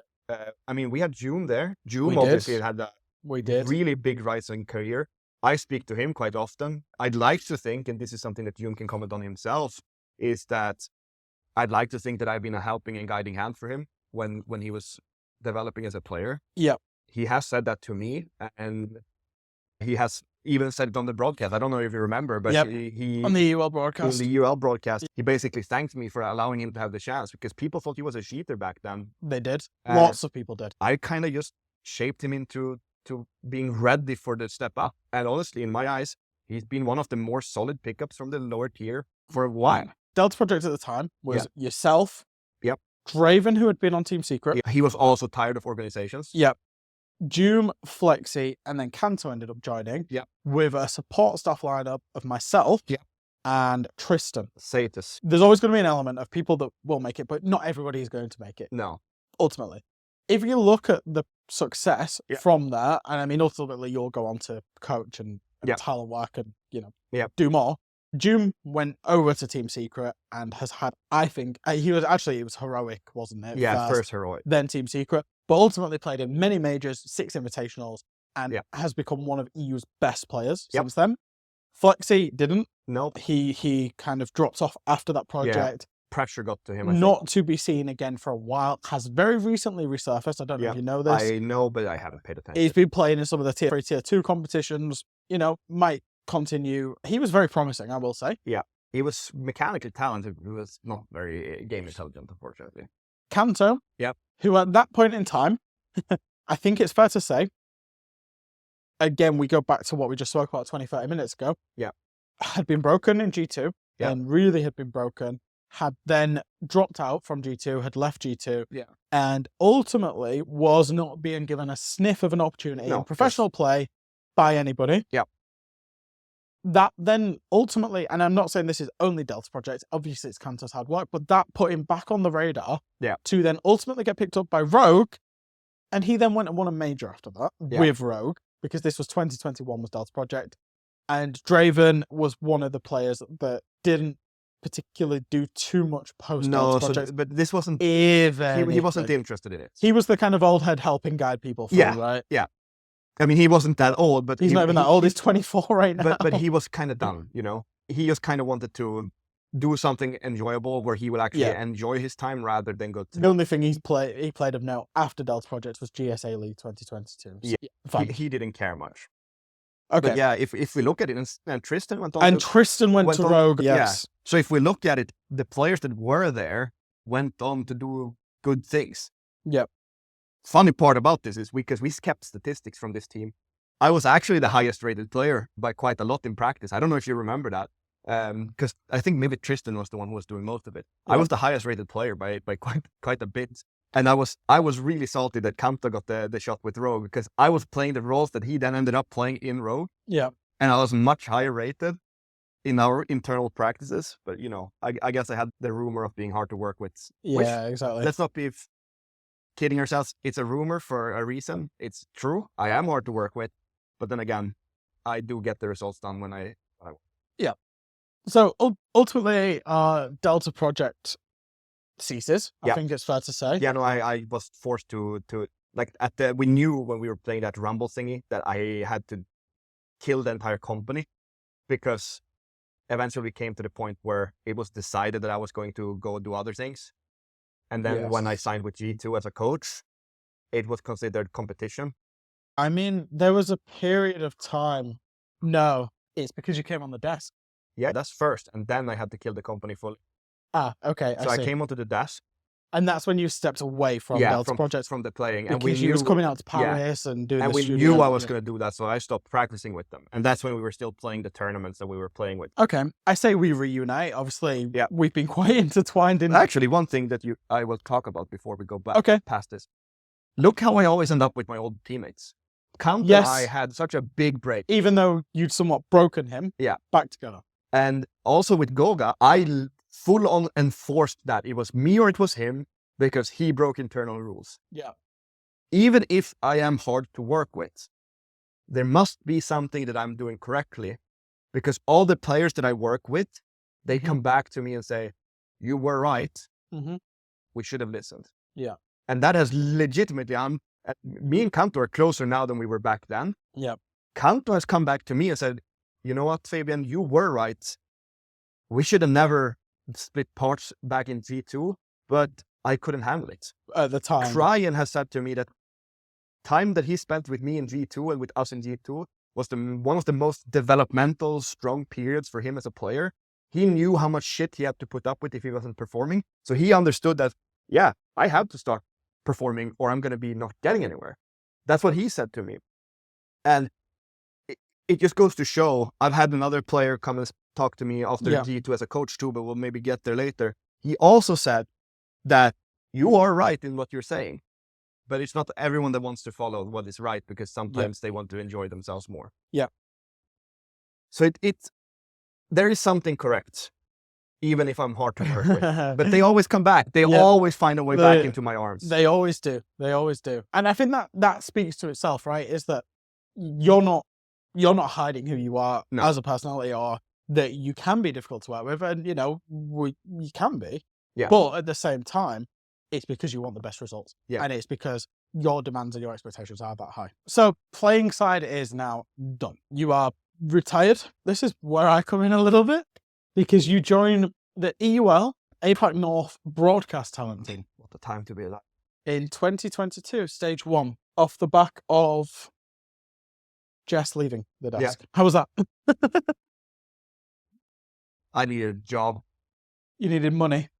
I mean, we had June there. June obviously had a really big rise in career. I speak to him quite often. I'd like to think, and this is something that June can comment on himself, is that I'd like to think that I've been a helping and guiding hand for him when he was developing as a player. Yeah. He has said that to me, and he has even said it on the broadcast. I don't know if you remember, but he on the UL broadcast. On the UL broadcast, he basically thanked me for allowing him to have the chance, because people thought he was a cheater back then. They did. Lots of people did. I kind of just shaped him into being ready for the step up. And honestly, in my eyes, he's been one of the more solid pickups from the lower tier for a while. Delta project at the time was yourself, Yep, Draven, who had been on Team Secret. He was also tired of organizations. Yep. Doom, Flexi, and then Kanto ended up joining. Yeah. With a support staff lineup of myself and Tristan. Satis. There's always going to be an element of people that will make it, but not everybody is going to make it. No. Ultimately. If you look at the success from that, and I mean, ultimately you'll go on to coach and talent work and, do more. Doom went over to Team Secret and has had, I think, it was heroic, wasn't it? Yeah, first heroic. Then Team Secret, but ultimately played in many majors, 6 invitationals, and has become one of EU's best players since then. Flexi didn't. Nope. He kind of dropped off after that project. Pressure got to him, Not to be seen again for a while. Has very recently resurfaced. I don't know if you know this. I know, but I haven't paid attention. He's been playing in some of the tier 3, tier 2 competitions. Might continue. He was very promising, I will say. Yeah. He was mechanically talented. He was not very game intelligent, unfortunately. Kanto, who at that point in time, I think it's fair to say, again, we go back to what we just spoke about 20, 30 minutes ago. Yeah. Had been broken in G2 and really had been broken. Had then dropped out from G2, had left G2, and ultimately was not being given a sniff of an opportunity in professional play by anybody. Yeah. That then ultimately, and I'm not saying this is only Delta Project, obviously it's Kanto's hard work, but that put him back on the radar to then ultimately get picked up by Rogue, and he then went and won a major after that with Rogue, because this was 2021 was Delta Project, and Draven was one of the players that didn't particularly do too much post project. But this wasn't he wasn't interested in it. He was the kind of old head helping guide people through, right? Yeah. I mean, he wasn't that old, but he's not even that old. He's 24 right now. But he was kind of done, He just kind of wanted to do something enjoyable where he will actually enjoy his time rather than go to... The only thing he played of note after Delta Project was GSA League 2022. So he didn't care much. Okay. But yeah, if we look at it, and Tristan went on Tristan went to Rogue, yes. Yeah. So if we look at it, the players that were there went on to do good things. Yep. Funny part about this is because we kept statistics from this team. I was actually the highest rated player by quite a lot in practice. I don't know if you remember that. Because I think maybe Tristan was the one who was doing most of it. Yeah. I was the highest rated player by quite a bit. And I was really salty that Kanto got the shot with Rogue, because I was playing the roles that he then ended up playing in Rogue. Yeah. And I was much higher rated in our internal practices. But, I guess I had the rumor of being hard to work with. Yeah, exactly. Let's not be kidding ourselves. It's a rumor for a reason. It's true. I am hard to work with. But then again, I do get the results done when I Yeah. So ultimately, Delta Project ceases. I think it's fair to say. Yeah, no, I was forced to we knew when we were playing that Rumble thingy that I had to kill the entire company, because eventually we came to the point where it was decided that I was going to go do other things. And then when I signed with G2 as a coach, it was considered competition. I mean, there was a period of time. No, it's because you came on the desk. Yeah, that's first. And then I had to kill the company fully. Ah, okay. So I came onto the desk. And that's when you stepped away from Delta Project. From the playing. Because and we you knew, was coming out to Paris and doing and the we studio. knew I was going to do that, so I stopped practicing with them. And that's when we were still playing the tournaments that we were playing with. Okay. I say we reunite. Obviously, we've been quite intertwined in... Actually, one thing that I will talk about before we go back past this. Look how I always end up with my old teammates. Counter, Yes. I had such a big break. Even though you'd somewhat broken him, back together. And also with Goga, I full on enforced that. It was me or it was him because he broke internal rules. Yeah. Even if I am hard to work with, there must be something that I'm doing correctly because all the players that I work with, they come back to me and say, you were right. We should have listened. Yeah. And that has legitimately, me and Kanto are closer now than we were back then. Yeah. Kanto has come back to me and said, you know what, Fabian, you were right. We should have never split parts back in G2, but I couldn't handle it. At the time. Cryn has said to me that time that he spent with me in G2 and with us in G2 was one of the most developmental, strong periods for him as a player. He knew how much shit he had to put up with if he wasn't performing. So he understood that, I have to start performing or I'm going to be not getting anywhere. That's what he said to me. And it just goes to show, I've had another player come and talk to me after G2 as a coach too, but we'll maybe get there later. He also said that you are right in what you're saying, but it's not everyone that wants to follow what is right because sometimes they want to enjoy themselves more. Yeah. So there is something correct, even if I'm hard to work with. But they always come back. They always find a way back into my arms. They always do. They always do. And I think that speaks to itself, right? Is that you're not hiding who you are as a personality, or that you can be difficult to work with, and you can be. Yeah. But at the same time, it's because you want the best results. Yeah. And it's because your demands and your expectations are that high. So playing side is now done. You are retired. This is where I come in a little bit, because you join the EUL APAC North broadcast talent team. What a time to be alive. In 2022, stage 1, off the back of Jess leaving the desk. Yeah. How was that? I needed a job. You needed money.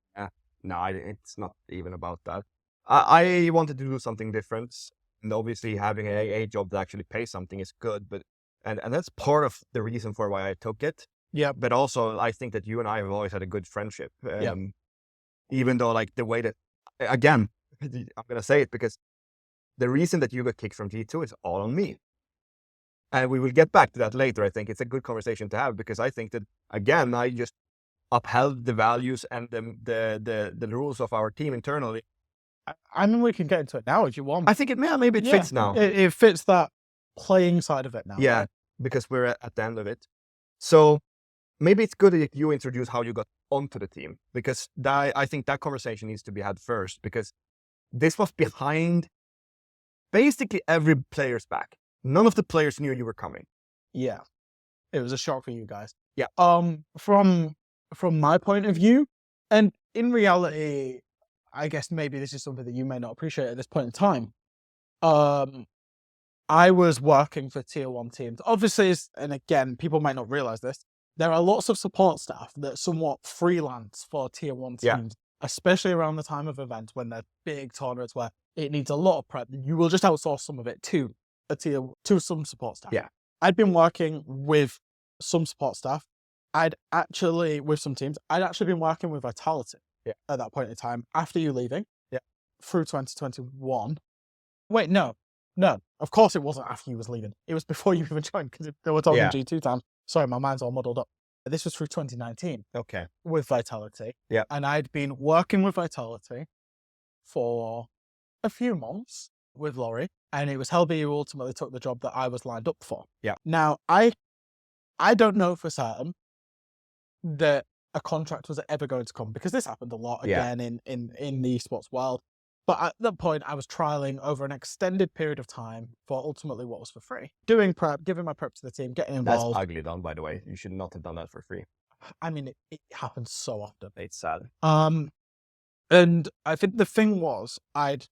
No, it's not even about that. I wanted to do something different. And obviously having a job that actually pays something is good. But and that's part of the reason for why I took it. Yeah. But also, I think that you and I have always had a good friendship. Even though, like, the way that, again, I'm going to say it because the reason that you got kicked from G2 is all on me. And we will get back to that later. I think it's a good conversation to have because I think that, again, I just upheld the values and the rules of our team internally. I mean, we can get into it now if you want. I think maybe it fits now. It fits that playing side of it now. Yeah, right? because we're at the end of it. So maybe it's good that you introduce how you got onto the team, because I think that conversation needs to be had first, because this was behind basically every player's back. None of the players knew you were coming. Yeah. It was a shock for you guys. Yeah. From my point of view, and in reality, I guess maybe this is something that you may not appreciate at this point in time. I was working for tier 1 teams. Obviously, and again, people might not realize this, there are lots of support staff that somewhat freelance for tier 1 teams, especially around the time of events when they're big tournaments where it needs a lot of prep. You will just outsource some of it to some support staff. Yeah. I'd been working with some support staff. With some teams, I'd actually been working with Vitality at that point in time after you leaving through 2021. Wait, no. Of course it wasn't after you was leaving. It was before you even joined, because they were talking G2 times. Sorry, my mind's all muddled up. This was through 2019. Okay. With Vitality. Yeah. And I'd been working with Vitality for a few months with Laurie, and it was Helby who ultimately took the job that I was lined up for. Yeah. Now, I don't know for certain that a contract was ever going to come, because this happened a lot again in the esports world. But at that point, I was trialing over an extended period of time for ultimately what was for free. Doing prep, giving my prep to the team, getting involved. That's ugly done, by the way. You should not have done that for free. I mean, it happens so often. It's sad. And I think the thing was, I'd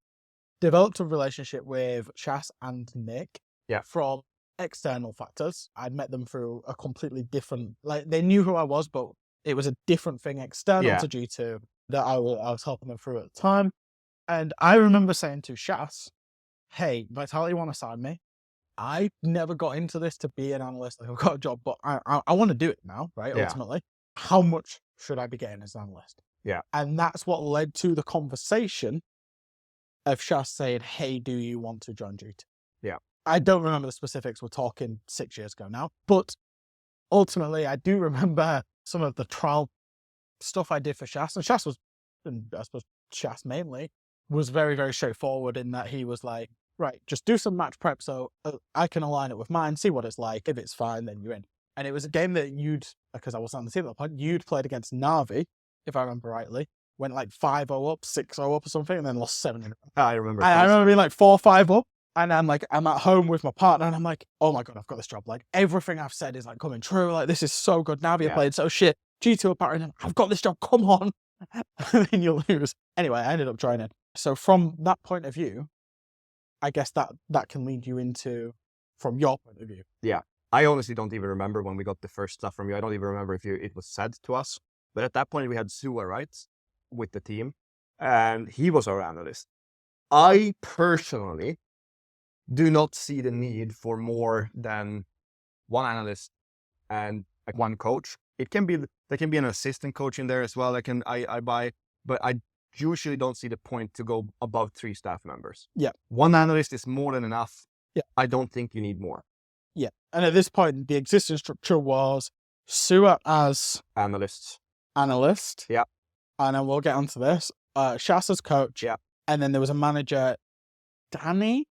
developed a relationship with Chas and Nick from external factors. I'd met them through a completely different, like, they knew who I was, but it was a different thing external to G2. that I was helping them through at the time. And I remember saying to Shas, hey, Vitality want to sign me. I never got into this to be an analyst. Like, I've got a job, but I want to do it now, right? Yeah. Ultimately. How much should I be getting as an analyst? Yeah. And that's what led to the conversation of Shas saying, hey, do you want to join G2? Yeah. I don't remember the specifics. We're talking 6 years ago now. But ultimately, I do remember some of the trial stuff I did for Shas. And Shas was, and I suppose Shas mainly, was very, very straightforward in that he was like, right, just do some match prep so I can align it with mine, see what it's like. If it's fine, then you're in. And it was a game that because I wasn't on the team at that point, you'd played against Na'Vi, if I remember rightly. Went like 5-0 up, 6-0 up or something, and then lost 7. I remember. I remember being like 4-5 up. And I'm at home with my partner, and I'm like, oh my God, I've got this job. Like, everything I've said is like coming true. Like, this is so good. Na'Vi played so shit. G2 are battering, I've got this job. Come on. And then you lose. Anyway, I ended up joining. So from that point of view, I guess that can lead you into, from your point of view. Yeah. I honestly don't even remember when we got the first stuff from you. I don't even remember if it was said to us. But at that point, we had Sua, right, with the team. And he was our analyst. I personally do not see the need for more than one analyst and like one coach. There can be an assistant coach in there as well. I buy, but I usually don't see the point to go above 3 staff members. Yeah. One analyst is more than enough. Yeah. I don't think you need more. Yeah. And at this point, the existing structure was Sua as Analyst. Yeah. And then we'll get onto this. Shas as coach. Yeah. And then there was a manager, Danny.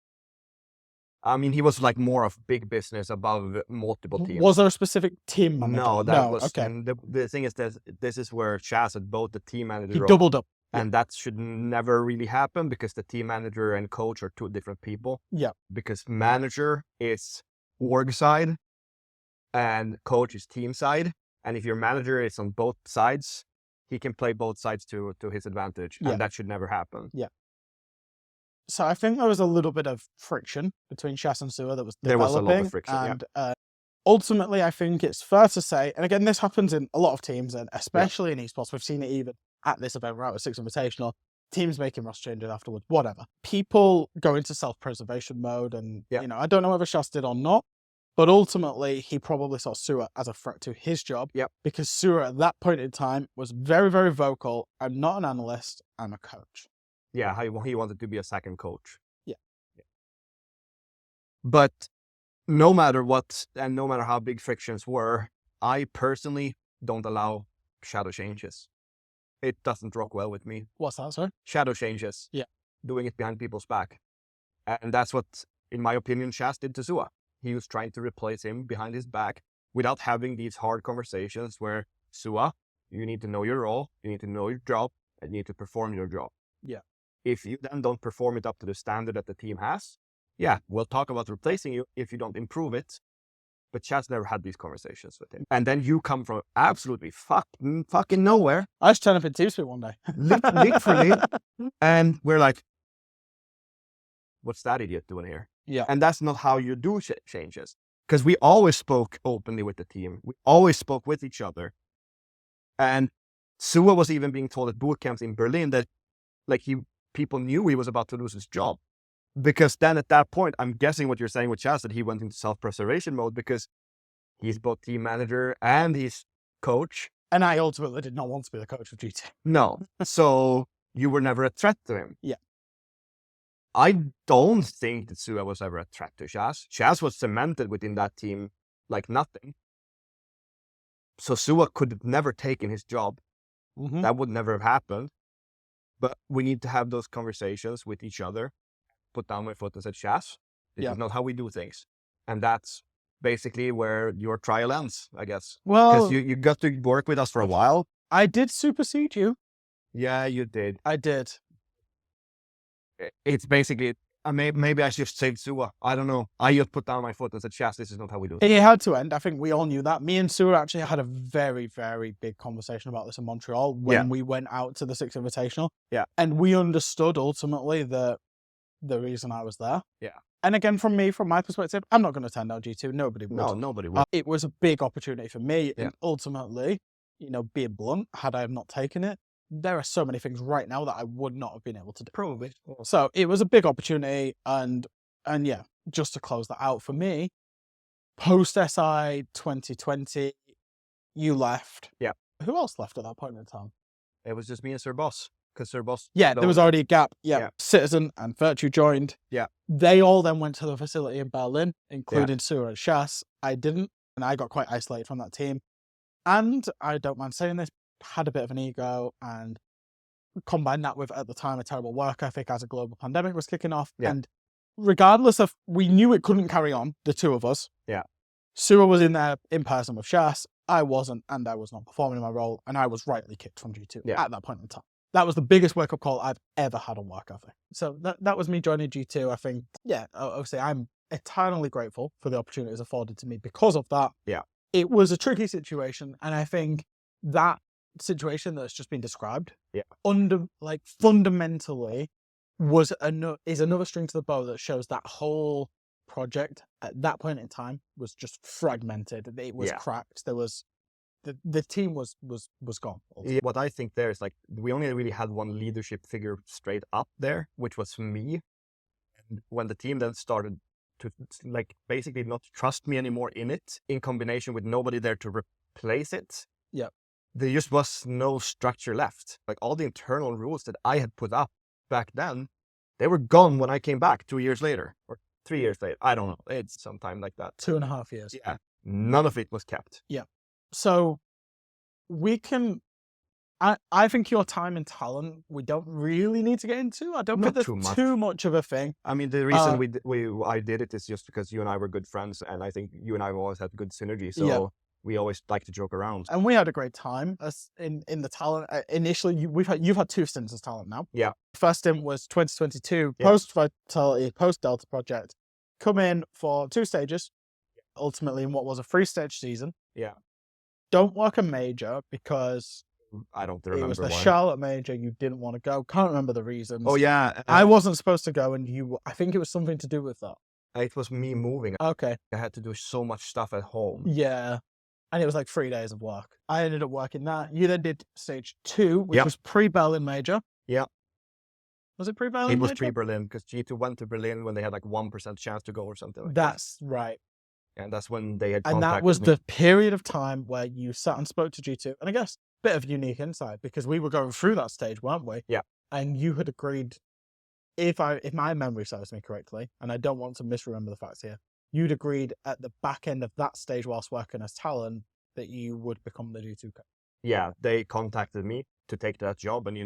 I mean, he was like more of big business above multiple teams. Was there a specific team manager? No, that was. Okay. And the thing is, this is where Shas had both the team manager. He doubled up. And that should never really happen because the team manager and coach are 2 different people. Yeah. Because manager is org side and coach is team side. And if your manager is on both sides, he can play both sides to his advantage. Yeah. And that should never happen. Yeah. So I think there was a little bit of friction between Shas and Sua that was developing. There was a lot of friction, and ultimately, I think it's fair to say, and again, this happens in a lot of teams, and especially in esports, we've seen it even at this event, right, with 6 Invitational, teams making roster changes afterwards, whatever. People go into self-preservation mode, and, you know, I don't know whether Shas did or not, but ultimately, he probably saw Sua as a threat to his job, because Sua, at that point in time, was very, very vocal. I'm not an analyst, I'm a coach. Yeah, he wanted to be a second coach. Yeah. But no matter what, and no matter how big frictions were, I personally don't allow shadow changes. It doesn't rock well with me. What's that, sorry? Shadow changes. Yeah. Doing it behind people's back. And that's what, in my opinion, Shas did to Sua. He was trying to replace him behind his back without having these hard conversations where, Sua, you need to know your role, you need to know your job, and you need to perform your job. Yeah. If you then don't perform it up to the standard that the team has, yeah, we'll talk about replacing you if you don't improve it. But Shas never had these conversations with him. And then you come from absolutely fucking nowhere. I just turned up in TeamSpeak one day. Literally. And we're like, what's that idiot doing here? Yeah. And that's not how you do changes. Because we always spoke openly with the team. We always spoke with each other. And Sua was even being told at boot camps in Berlin that people knew he was about to lose his job. Because then at that point, I'm guessing what you're saying with Shas, that he went into self-preservation mode because he's both team manager and he's coach. And I ultimately did not want to be the coach of G2. No. So you were never a threat to him. Yeah. I don't think that Sua was ever a threat to Shas. Shas was cemented within that team like nothing. So Sua could have never taken his job. Mm-hmm. That would never have happened. But we need to have those conversations with each other. Put down my foot and said, Shas, this is not how we do things. And that's basically where your trial ends, I guess. Well, because you got to work with us for a while. I did supersede you. Yeah, you did. I did. It's basically, maybe I should save Sua. I don't know. I just put down my foot and said, Shas, this is not how we do it. It had to end. I think we all knew that. Me and Sua actually had a very, very big conversation about this in Montreal when we went out to the 6 Invitational. Yeah. And we understood ultimately the reason I was there. Yeah. And again, from my perspective, I'm not going to turn down G2. Nobody would. No, nobody would. It was a big opportunity for me. Yeah. And ultimately, being blunt, had I not taken it, there are so many things right now that I would not have been able to do. Probably. So it was a big opportunity, and yeah, just to close that out for me, post SI 2020, you left. Yeah. Who else left at that point in time? It was just me and Sir Boss. Because Sir Boss... Yeah, there was already a gap. Yeah. Yeah. Citizen and Virtue joined. Yeah. They all then went to the facility in Berlin, including Sura and Shas. I didn't, and I got quite isolated from that team. And I don't mind saying this, had a bit of an ego, and combine that with, at the time, a terrible work ethic as a global pandemic was kicking off. Yeah. And regardless of, we knew it couldn't carry on, the two of us. Yeah. Sura was in there in person with Shas. I wasn't, and I was not performing in my role, and I was rightly kicked from G2 at that point in time. That was the biggest wake-up call I've ever had on work ethic. So that was me joining G2. I think, yeah, obviously I'm eternally grateful for the opportunities afforded to me because of that. Yeah. It was a tricky situation, and I think that situation that's just been described, fundamentally is another string to the bow that shows that whole project at that point in time was just fragmented. It was cracked. There was the team was gone. Yeah, what I think there is like we only really had one leadership figure straight up there, which was me. And when the team then started to like basically not trust me anymore in it, in combination with nobody there to replace it. Yeah. There just was no structure left. Like all the internal rules that I had put up back then, they were gone when I came back 2 years later or 3 years later. I don't know. It's sometime like that. 2.5 years. Yeah. None of it was kept. Yeah. So we can, I think your time in Talon, we don't really need to get into. I don't think there's too much of a thing. I mean, the reason I did it is just because you and I were good friends, and I think you and I have always had good synergy. So we always like to joke around. And we had a great time in the Talon. Initially, you've had 2 stints as Talon now. Yeah. First stint was 2022, post Vitality, post Delta Project. Come in for 2 stages, ultimately in what was a 3-stage season. Yeah. Don't work a major because I don't remember it was the why. Charlotte major. You didn't want to go. Can't remember the reasons. Oh yeah, I wasn't supposed to go, and I think it was something to do with that. It was me moving. Okay. I had to do so much stuff at home. Yeah. And it was like 3 days of work. I ended up working that. You then did stage 2, which was pre-Berlin major. Yeah. Was it pre-Berlin major? It was pre-Berlin because G2 went to Berlin when they had like 1% chance to go or something like That's right. And that's when they had And that was the period of time where you sat and spoke to G2. And I guess a bit of unique insight because we were going through that stage, weren't we? Yeah. And you had agreed, if my memory serves me correctly, and I don't want to misremember the facts here, you'd agreed at the back end of that stage whilst working as Talon that you would become the G2 coach. Yeah, they contacted me to take that job, and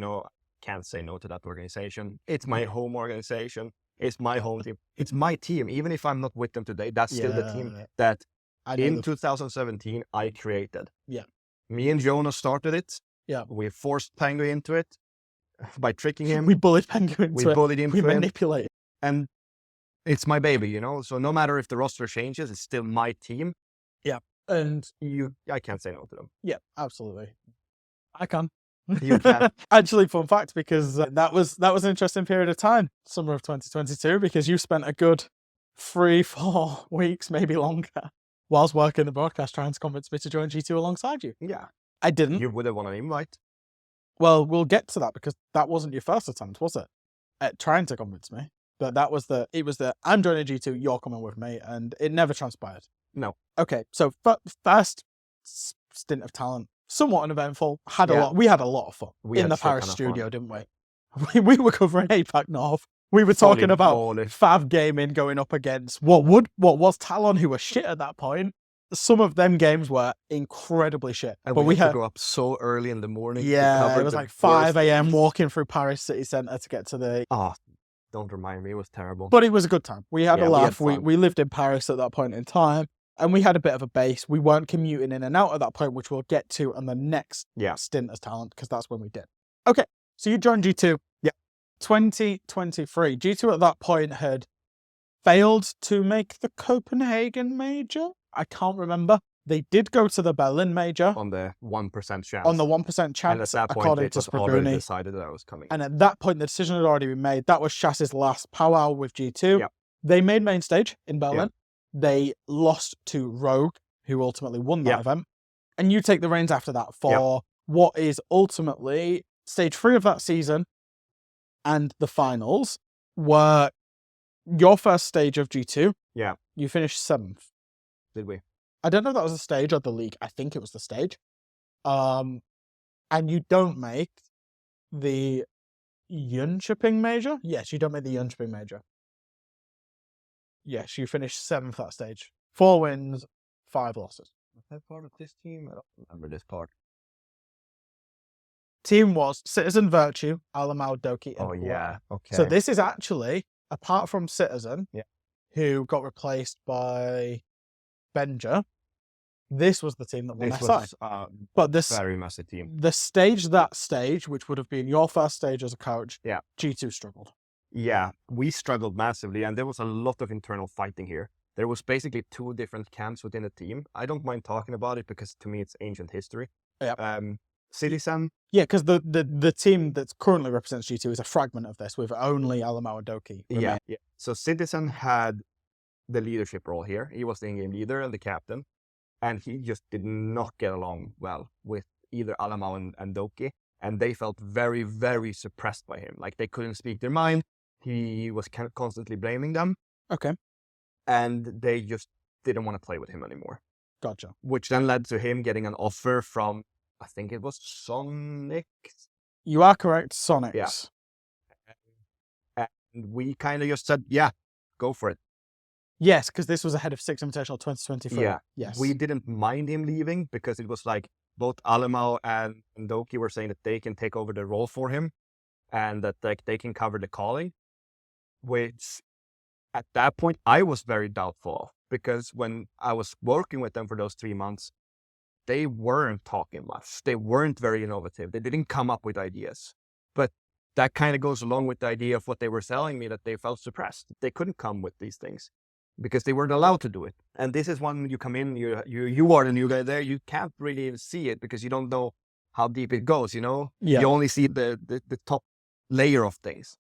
can't say no to that organization. It's my home organization. It's my home team. It's my team. Even if I'm not with them today, that's still the team that in 2017 I created. Yeah. Me and Jonas started it. Yeah. We forced Pangu into it by tricking him. We bullied Pangu into it. We bullied him. We manipulated. And it's my baby, So no matter if the roster changes, it's still my team. Yeah. And I can't say no to them. Yeah, absolutely. I can. You can. Actually, fun fact, because that was an interesting period of time, summer of 2022, because you spent a good 3-4 weeks, maybe longer, whilst working the broadcast trying to convince me to join G2 alongside you. Yeah. I didn't. You would have won an invite. Well, we'll get to that because that wasn't your first attempt, was it? At trying to convince me. But it was the I'm joining G2, you're coming with me, and it never transpired. No. Okay, so first stint of Talent, somewhat uneventful. We had a lot of fun in the Paris studio, didn't we? We were covering APAC North. We were talking about Fav Gaming going up against what was Talon, who were shit at that point. Some of them games were incredibly shit. And but we had to go up so early in the morning. Yeah, it was like 5 a.m. walking through Paris city centre to get to the... Oh, don't remind me. It was terrible. But it was a good time. We had a laugh. We lived in Paris at that point in time. And we had a bit of a base. We weren't commuting in and out at that point, which we'll get to on the next stint as Talent, because that's when we did. Okay, so you joined G2. Yeah. 2023. G2 at that point had failed to make the Copenhagen major. I can't remember. They did go to the Berlin major. On the 1% chance. On the 1% chance, and at that point, according it to was already Spraguni. decided that I was coming. And at that point, the decision had already been made. That was Shas's last powwow with G2. Yep. They made main stage in Berlin. Yep. They lost to Rogue, who ultimately won that event. And you take the reins after that for what is ultimately stage 3 of that season and the finals were your first stage of G2. Yeah. You finished 7th. Did we? I don't know if that was the stage or the league. I think it was the stage. And you don't make the Jönköping major? Yes, you don't make the Jönköping major. Yes, you finished 7th that stage. 4 wins, 5 losses. Was that part of this team? I don't remember this part. Team was Citizen, Virtue, Alamau, Doki, and Oh, yeah. Okay. So this is actually, apart from Citizen, Yeah. who got replaced by Benja, this was the team that won this SI. was But this very massive team. the stage, which would have been your first stage as a coach, Yeah. G2 struggled. Yeah, we struggled massively, and there was a lot of internal fighting here. There was basically 2 different camps within the team. I don't mind talking about it because to me it's ancient history. Yeah. Citizen. Yeah, because the team that currently represents G2 is a fragment of this with only Alamau and Doki. Yeah. So Citizen had the leadership role here. He was the in-game leader and the captain, and he just did not get along well with either Alamau and Doki, and they felt very, very suppressed by him. Like they couldn't speak their mind. He was kind of constantly blaming them. Okay. And they just didn't want to play with him anymore. Gotcha. Which then led to him getting an offer from, I think it was Sonic. You are correct, Sonics. Yeah. And we kind of just said, yeah, go for it. Yes, because this was ahead of 6 Invitational 2023. Yeah. Yes. We didn't mind him leaving because it was like both Alamau and Doki were saying that they can take over the role for him and that like they can cover the calling, which at that point I was very doubtful of, because when I was working with them for those 3 months, they weren't talking much. They weren't very innovative. They didn't come up with ideas. But that kind of goes along with the idea of what they were telling me, that they felt suppressed. They couldn't come with these things because they weren't allowed to do it. And this is when you come in, you are the new guy there. You can't really see it because you don't know how deep it goes, you know? Yeah. You only see the top layer of things.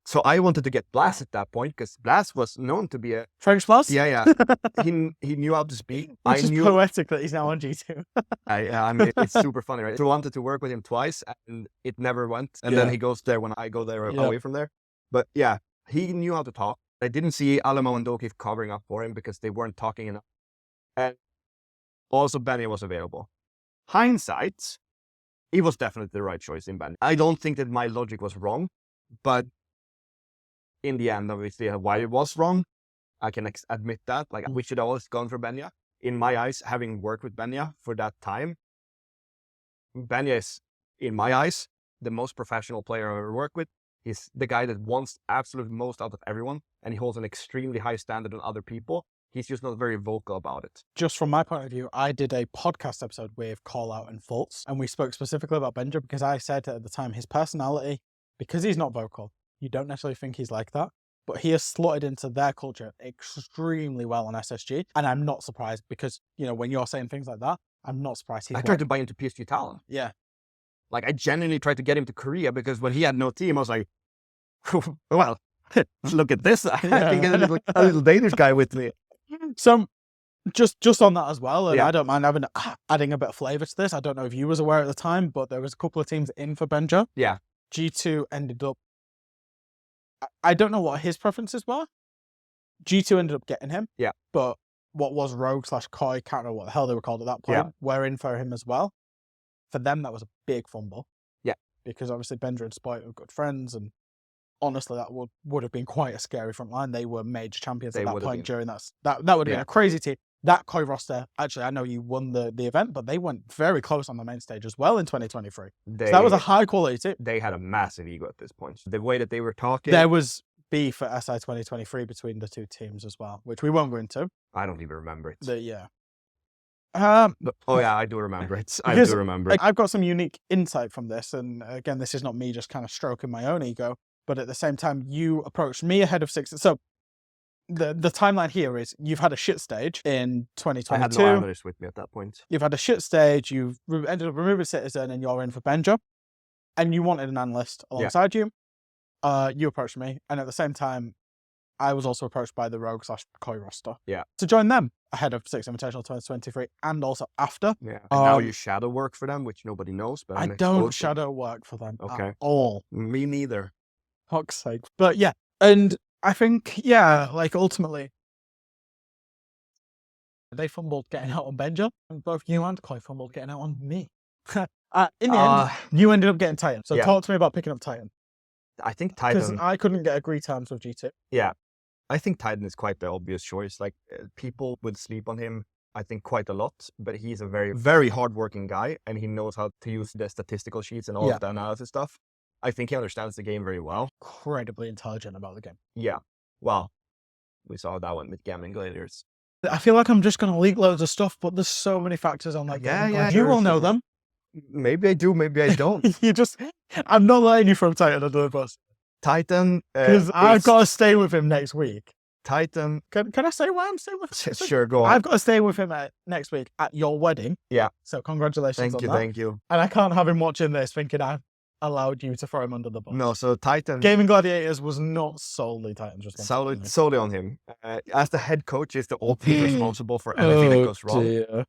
So I wanted to get Blast at that point because Blast was known to be a French Plus? Yeah. he knew how to speak. Which is poetic that he's now on G2. I mean, it's super funny, right? I wanted to work with him twice and it never went. And then he goes there when I go there away from there. But yeah, he knew how to talk. I didn't see Alamau and Doki covering up for him because they weren't talking enough. And also Benny was available. Hindsight, he was definitely the right choice in Benny. I don't think that my logic was wrong, but in the end, obviously, why it was wrong, I can admit that. Like, we should have always gone for Benya. In my eyes, having worked with Benya for that time, Benya is, in my eyes, the most professional player I've ever worked with. He's the guy that wants absolute most out of everyone, and he holds an extremely high standard on other people. He's just not very vocal about it. Just from my point of view, I did a podcast episode with Call Out and Fultz, and we spoke specifically about Benja because I said at the time his personality, because he's not vocal, you don't necessarily think he's like that, but he has slotted into their culture extremely well on SSG, and I'm not surprised because, you know, when you're saying things like that, I'm not surprised. I tried to buy into PSG Talon. Yeah. Like, I genuinely tried to get him to Korea because when he had no team, I was like, well, look at this. I can get a little Danish guy with me. So, just on that as well, and I don't mind adding a bit of flavour to this. I don't know if you was aware at the time, but there was a couple of teams in for Benja. Yeah. G2 ended up, I don't know what his preferences were. G2 ended up getting him. Yeah. But what was Rogue/Koi, can't remember what the hell they were called at that point, were in for him as well. For them, that was a big fumble. Yeah. Because obviously Benja and Spoit are good friends, and honestly, that would have been quite a scary front line. They were major champions at that point during that would have been a crazy team. That Koi roster, actually, I know you won the event, but they went very close on the main stage as well in 2023. So that was a high quality team. They had a massive ego at this point. The way that they were talking. There was beef at SI 2023 between the two teams as well, which we won't go into. I don't even remember it. Oh yeah, I do remember it. I do remember it. I've got some unique insight from this, and again, this is not me just kind of stroking my own ego, but at the same time, you approached me ahead of 6. So the timeline here is you've had a shit stage in 2022. I had no analyst with me at that point. You've had a shit stage. You've ended up removing Citizen, and you're in for Benja, and you wanted an analyst alongside you. You approached me, and at the same time, I was also approached by the Rogue/Koi roster. Yeah. To join them ahead of Six Invitational 2023 and also after. Yeah. And now you shadow work for them, which nobody knows. But I don't shadow work for them at all. Me neither. Fuck's sake. But yeah, and I think, yeah, like ultimately, they fumbled getting out on Benja, and both you and Koi fumbled getting out on me. In the end, you ended up getting Titan. So talk to me about picking up Titan. I think Titan... Because I couldn't get agree terms with G2. Yeah. I think Titan is quite the obvious choice. Like, people would sleep on him, I think, quite a lot, but he's a very, very hardworking guy, and he knows how to use the statistical sheets and all of the analysis stuff. I think he understands the game very well. Incredibly intelligent about the game. Yeah. Well, we saw that one with Gambling Gladiators. I feel like I'm just going to leak loads of stuff, but there's so many factors on that game. Yeah. You will know them. Maybe I do, maybe I don't. I'm not letting you from Titan under the bus. Titan. Because I've got to stay with him next week. Titan. Can I say why I'm staying with him? Sure, go on. I've got to stay with him next week at your wedding. Yeah. So congratulations on that. Thank you. And I can't have him watching this thinking I've allowed you to throw him under the bus. No, so Titan. Gaming Gladiators was not solely Titan's responsibility. Solely on him. As the head coach, is the ultimate responsible for anything that goes wrong. Dear.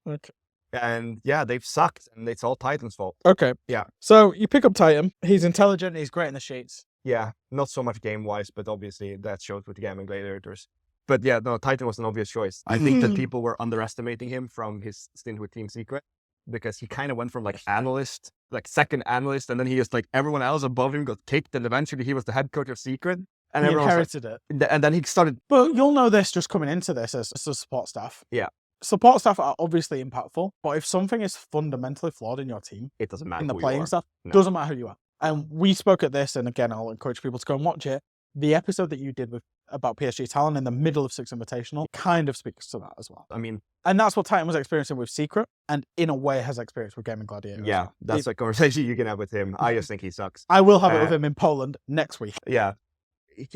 Okay. And yeah, they've sucked, and it's all Titan's fault. Okay. Yeah. So you pick up Titan. He's intelligent. He's great in the sheets. Yeah, not so much game-wise, but obviously that shows with the Gambling Gladiators. But yeah, no, Titan was an obvious choice. I think that people were underestimating him from his stint with Team Secret, because he kind of went from like analyst, like second analyst, and then he just like everyone else above him got kicked, and eventually he was the head coach of Secret. And he inherited it. And then he started... But you'll know this just coming into this as support staff. Yeah. Support staff are obviously impactful, but if something is fundamentally flawed in your team, it doesn't matter in the playing stuff, no. Doesn't matter who you are. And we spoke at this, and again, I'll encourage people to go and watch it. The episode that you did about PSG Talon in the middle of Six Invitational kind of speaks to that as well. I mean... And that's what Titan was experiencing with Secret, and in a way has experienced with Gaming Gladiators. Yeah, that's a conversation you can have with him. I just think he sucks. I will have it with him in Poland next week. Yeah.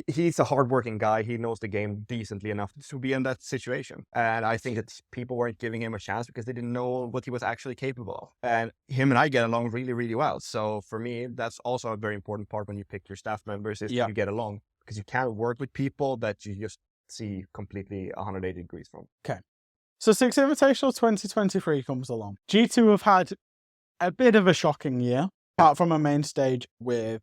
He's a hardworking guy. He knows the game decently enough to be in that situation. And I think that people weren't giving him a chance because they didn't know what he was actually capable of. And him and I get along really, really well. So for me, that's also a very important part when you pick your staff members, is you get along. Because you can't work with people that you just see completely 180 degrees from. Okay. So Six Invitational 2023 comes along. G2 have had a bit of a shocking year, apart from a main stage with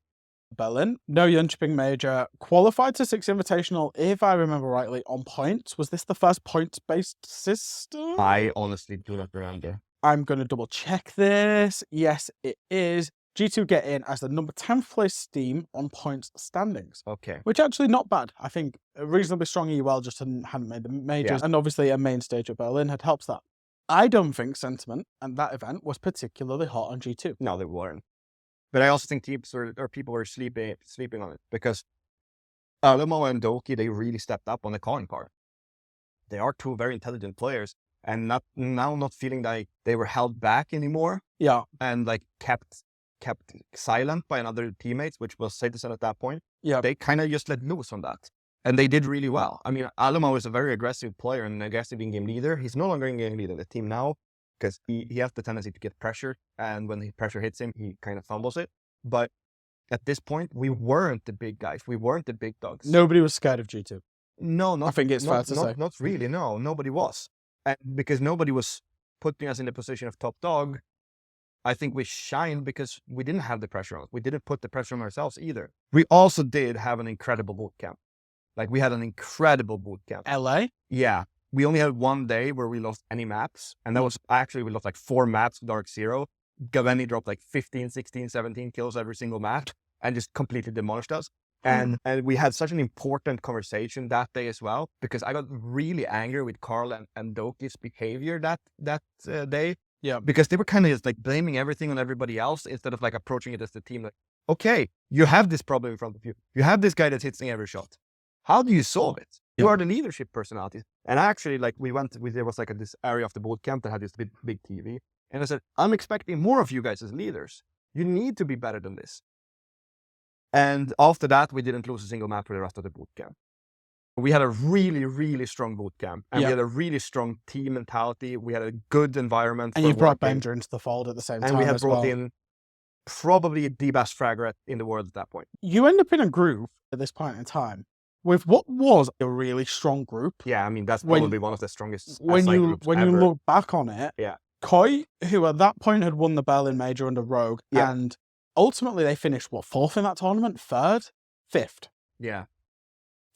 Berlin. No Jönköping major. Qualified to Six Invitational, if I remember rightly, on points. Was this the first points-based system? I honestly do not remember. I'm going to double check this. Yes, it is. G2 get in as the number 10th place team on points standings. Okay. Which actually not bad. I think a reasonably strong EUL just hadn't made the majors. Yeah. And obviously a main stage at Berlin had helped that. I don't think sentiment and that event was particularly hot on G2. No, they weren't. But I also think teams or people were sleeping on it, because Alamo and Doki, they really stepped up on the calling part. They are two very intelligent players, and not feeling like they were held back anymore. Yeah. And like kept silent by another teammates, which was Citizen at that point. Yeah. They kind of just let loose on that. And they did really well. I mean, Alamo is a very aggressive player and an aggressive in-game leader. He's no longer in-game leader of the team now, because he has the tendency to get pressure, and when the pressure hits him, he kind of fumbles it. But at this point, we weren't the big guys. We weren't the big dogs. Nobody was scared of G2. No, I think it's fair to say. Not really, no. Nobody was. And because nobody was putting us in the position of top dog, I think we shined because we didn't have the pressure on us. We didn't put the pressure on ourselves either. We also did have an incredible boot camp. Like, we had an incredible boot camp. LA? Yeah. We only had one day where we lost any maps. And that was actually, we lost like 4 maps with Dark Zero. Gaveni dropped like 15, 16, 17 kills every single map and just completely demolished us. And we had such an important conversation that day as well, because I got really angry with Carl and Doki's behavior that day. Yeah. Because they were kind of just like blaming everything on everybody else instead of like approaching it as the team. Like, okay, you have this problem in front of you. You have this guy that's hitting every shot. How do you solve it? You are the leadership personalities. And actually, like, there was like this area of the boot camp that had this big TV. And I said, I'm expecting more of you guys as leaders. You need to be better than this. And after that, we didn't lose a single map for the rest of the boot camp. We had a really, really strong boot camp. And we had a really strong team mentality. We had a good environment. And you brought Benja into the fold at the same time. And we had brought in probably the best fragger in the world at that point. You end up in a groove at this point in time with what was a really strong group. Yeah, I mean, that's probably one of the strongest when SI you groups when ever. you look back on it. Yeah. Koi, who at that point had won the Berlin Major under Rogue, and ultimately they finished, what, 4th in that tournament? 3rd? 5th? Yeah.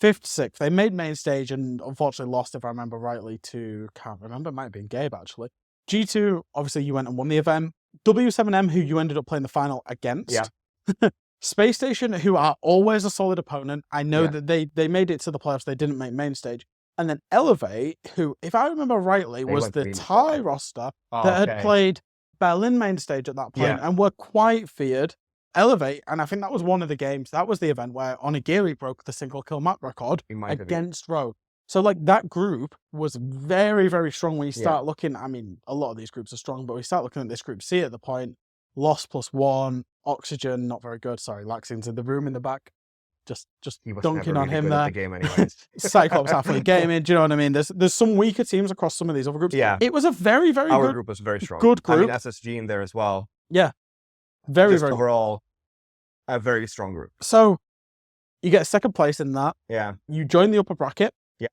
5th, 6th. They made main stage and unfortunately lost, if I remember rightly, to, can't remember, it might have been Gabe actually. G2, obviously you went and won the event. W7M, who you ended up playing the final against. Yeah. Space Station, who are always a solid opponent. I know that they made it to the playoffs, they didn't make main stage. And then Elevate, who, if I remember rightly, was the Thai roster that had played Berlin main stage at that point and were quite feared. Elevate, and I think that was one of the games, that was the event where Onigiri broke the single kill map record against Rogue. So like that group was very, very strong when you start looking, I mean, a lot of these groups are strong, but we start looking at this group C at the point, Lost +1, Oxygen, not very good, sorry, Laxing's in the room in the back. Just dunking on him there. The game anyways. Cyclops halfway gaming. Do you know what I mean? There's some weaker teams across some of these other groups. Yeah. It was a very, very Our good group was very strong. Good group. I mean, SSG in there as well. Yeah. Very, Just very overall, a very strong group. So you get 2nd place in that. Yeah. You join the upper bracket. Yeah.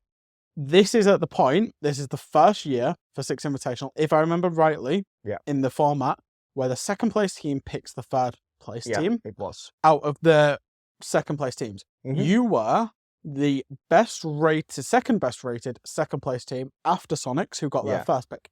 This is at the point, this is the first year for 6 Invitational, if I remember rightly, in the format, where the 2nd place team picks the 3rd place team. It was. Out of the 2nd place teams. You were the second best rated 2nd place team after Sonics, who got their 1st pick.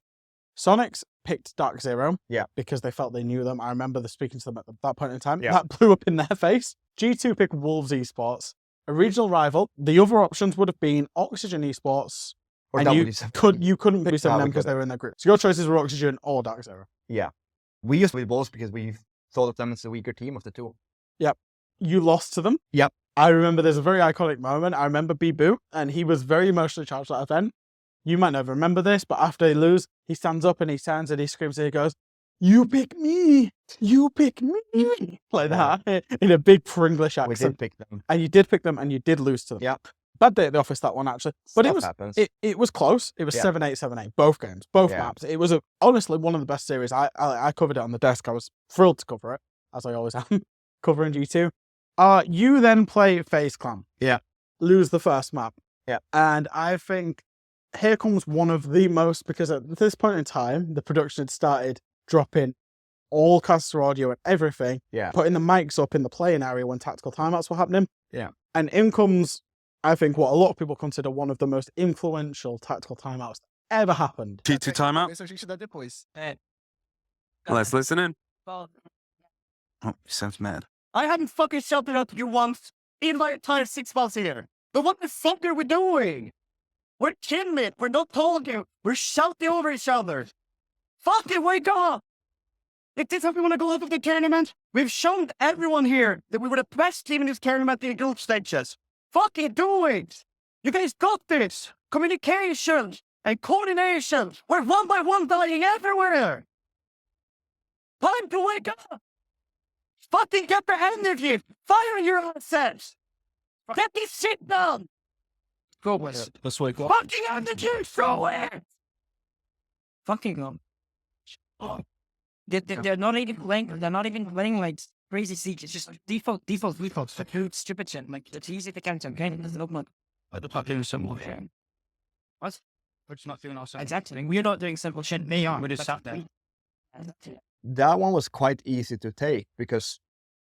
Sonics picked Dark Zero because they felt they knew them. I remember speaking to them at that point in time. That blew up in their face. G2 picked Wolves Esports, a regional rival. The other options would have been Oxygen Esports, or and you couldn't pick W7M because they were in their group. So your choices were Oxygen or Dark Zero. Yeah. We used to be Wolves because we thought of them as the weaker team of the two. Yep. You lost to them. Yep. I remember there's a very iconic moment. I remember B-Boo, and he was very emotionally charged at that event. You might never remember this, but after they lose, he stands up and he stands and he screams and he goes, "You pick me! You pick me!" Like that, in a big Pringlish accent. We did pick them. And you did pick them and you did lose to them. Yep. Bad day at the office, that one, actually. But it was close. It was 7-8, 7-8, both games, both maps. It was honestly one of the best series. I covered it on the desk. I was thrilled to cover it, as I always am, covering G2. You then play FaZe Clan. Yeah. Lose the 1st map. Yeah. And I think here comes one of the most, because at this point in time, the production had started dropping all caster audio and everything, putting the mics up in the playing area when tactical timeouts were happening. Yeah. And in comes, I think, what a lot of people consider one of the most influential tactical timeouts that ever happened. G2 timeout. Let's listen in. Oh, he sounds mad. I haven't fucking shouted at you once in my entire 6 months here. But what the fuck are we doing? We're teammates. We're not talking. We're shouting over each other. Fucking wake up! Is this how we want to go out of the tournament? We've shown everyone here that we were the best team in this tournament in the group stages. Fucking do it! You guys got this! Communication and coordination. We're one by one dying everywhere. Time to wake up! Fucking get the energy! Fire your assets! Get this shit done! Go with it. Let's wake up. Fucking energy! Throw it! Fucking They're not even playing. They're not even playing like crazy siege. It's just default. Stupid shit. Like it's easy to cancel. Okay, it doesn't look like. I don't doing simple shit. What? We're just not doing our simple. Exactly. We're not doing simple shit. They are. We just sat there. That one was quite easy to take because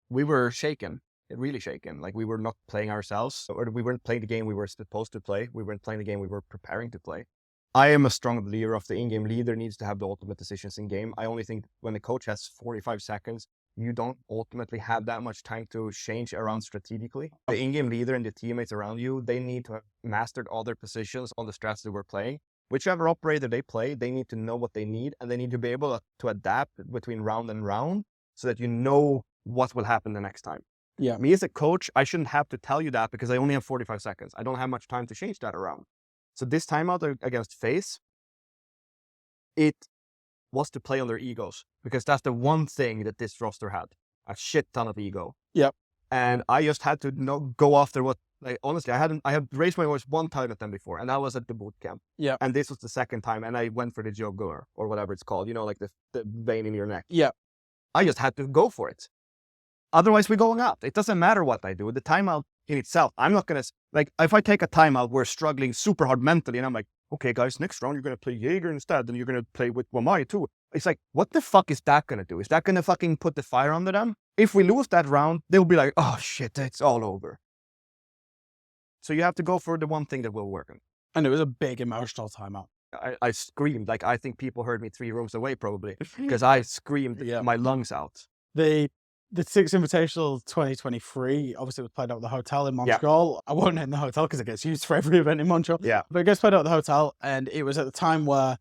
we were shaken, really shaken. Like we were not playing ourselves, or we weren't playing the game we were supposed to play. We weren't playing the game we were preparing to play. I am a strong believer of the in-game leader needs to have the ultimate decisions in game. I only think when the coach has 45 seconds, you don't ultimately have that much time to change around strategically. The in-game leader and the teammates around you, they need to have mastered all their positions on the strategy we're playing. Whichever operator they play, they need to know what they need, and they need to be able to adapt between round and round so that you know what will happen the next time. Yeah. Me as a coach, I shouldn't have to tell you that because I only have 45 seconds. I don't have much time to change that around. So this timeout against FaZe, it was to play on their egos because that's the one thing that this roster had, a shit ton of ego. Yep. And I just had to go after what, like, honestly, I had raised my voice one time at them before, and that was at the boot camp. Yeah. And this was the second time, and I went for the jugular or whatever it's called, you know, like the vein in your neck. Yeah. I just had to go for it. Otherwise, we're going up. It doesn't matter what I do. The timeout in itself. I'm not going to, like, if I take a timeout, we're struggling super hard mentally, and I'm like, okay, guys, next round, you're going to play Jaeger instead, and you're going to play with Wamai too. It's like, what the fuck is that going to do? Is that going to fucking put the fire under them? If we lose that round, they'll be like, oh shit, it's all over. So you have to go for the one thing that will work. And it was a big emotional timeout. I screamed, like, I think people heard me 3 rooms away probably, because I screamed my lungs out. The Six Invitational 2023 obviously was played out at the hotel in Montreal. I won't name the hotel because it gets used for every event in Montreal. Yeah. But it gets played out at the hotel, and it was at the time where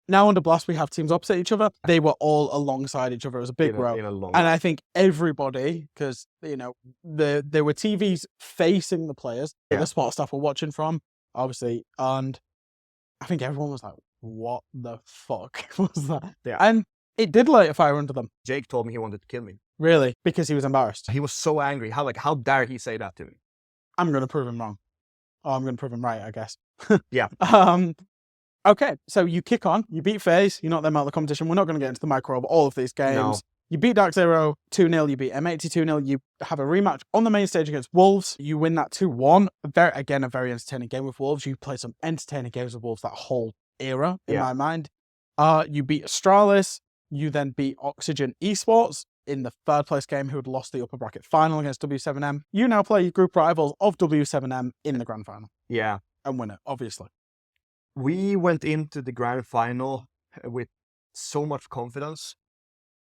now under Blast we have teams opposite each other. They were all alongside each other. It was a big row. And I think everybody, because, you know, there were TVs facing the players that the spot staff were watching from, obviously, and I think everyone was like, what the fuck was that? Yeah. And it did light a fire under them. Jake told me he wanted to kill me. Really? Because he was embarrassed. He was so angry. How dare he say that to me? I'm going to prove him wrong. Oh, I'm going to prove him right, I guess. Yeah. Okay, so you kick on. You beat FaZe. You knock them out of the competition. We're not going to get into the micro of all of these games. No. You beat Dark Zero 2-0. You beat M80 2-0. You have a rematch on the main stage against Wolves. You win that 2-1. Again, a very entertaining game with Wolves. You play some entertaining games with Wolves that whole era, in my mind. You beat Astralis. You then beat Oxygen Esports in the 3rd place game, who had lost the upper bracket final against W7M. You now play group rivals of W7M in the grand final. Yeah. And win it, obviously. We went into the grand final with so much confidence.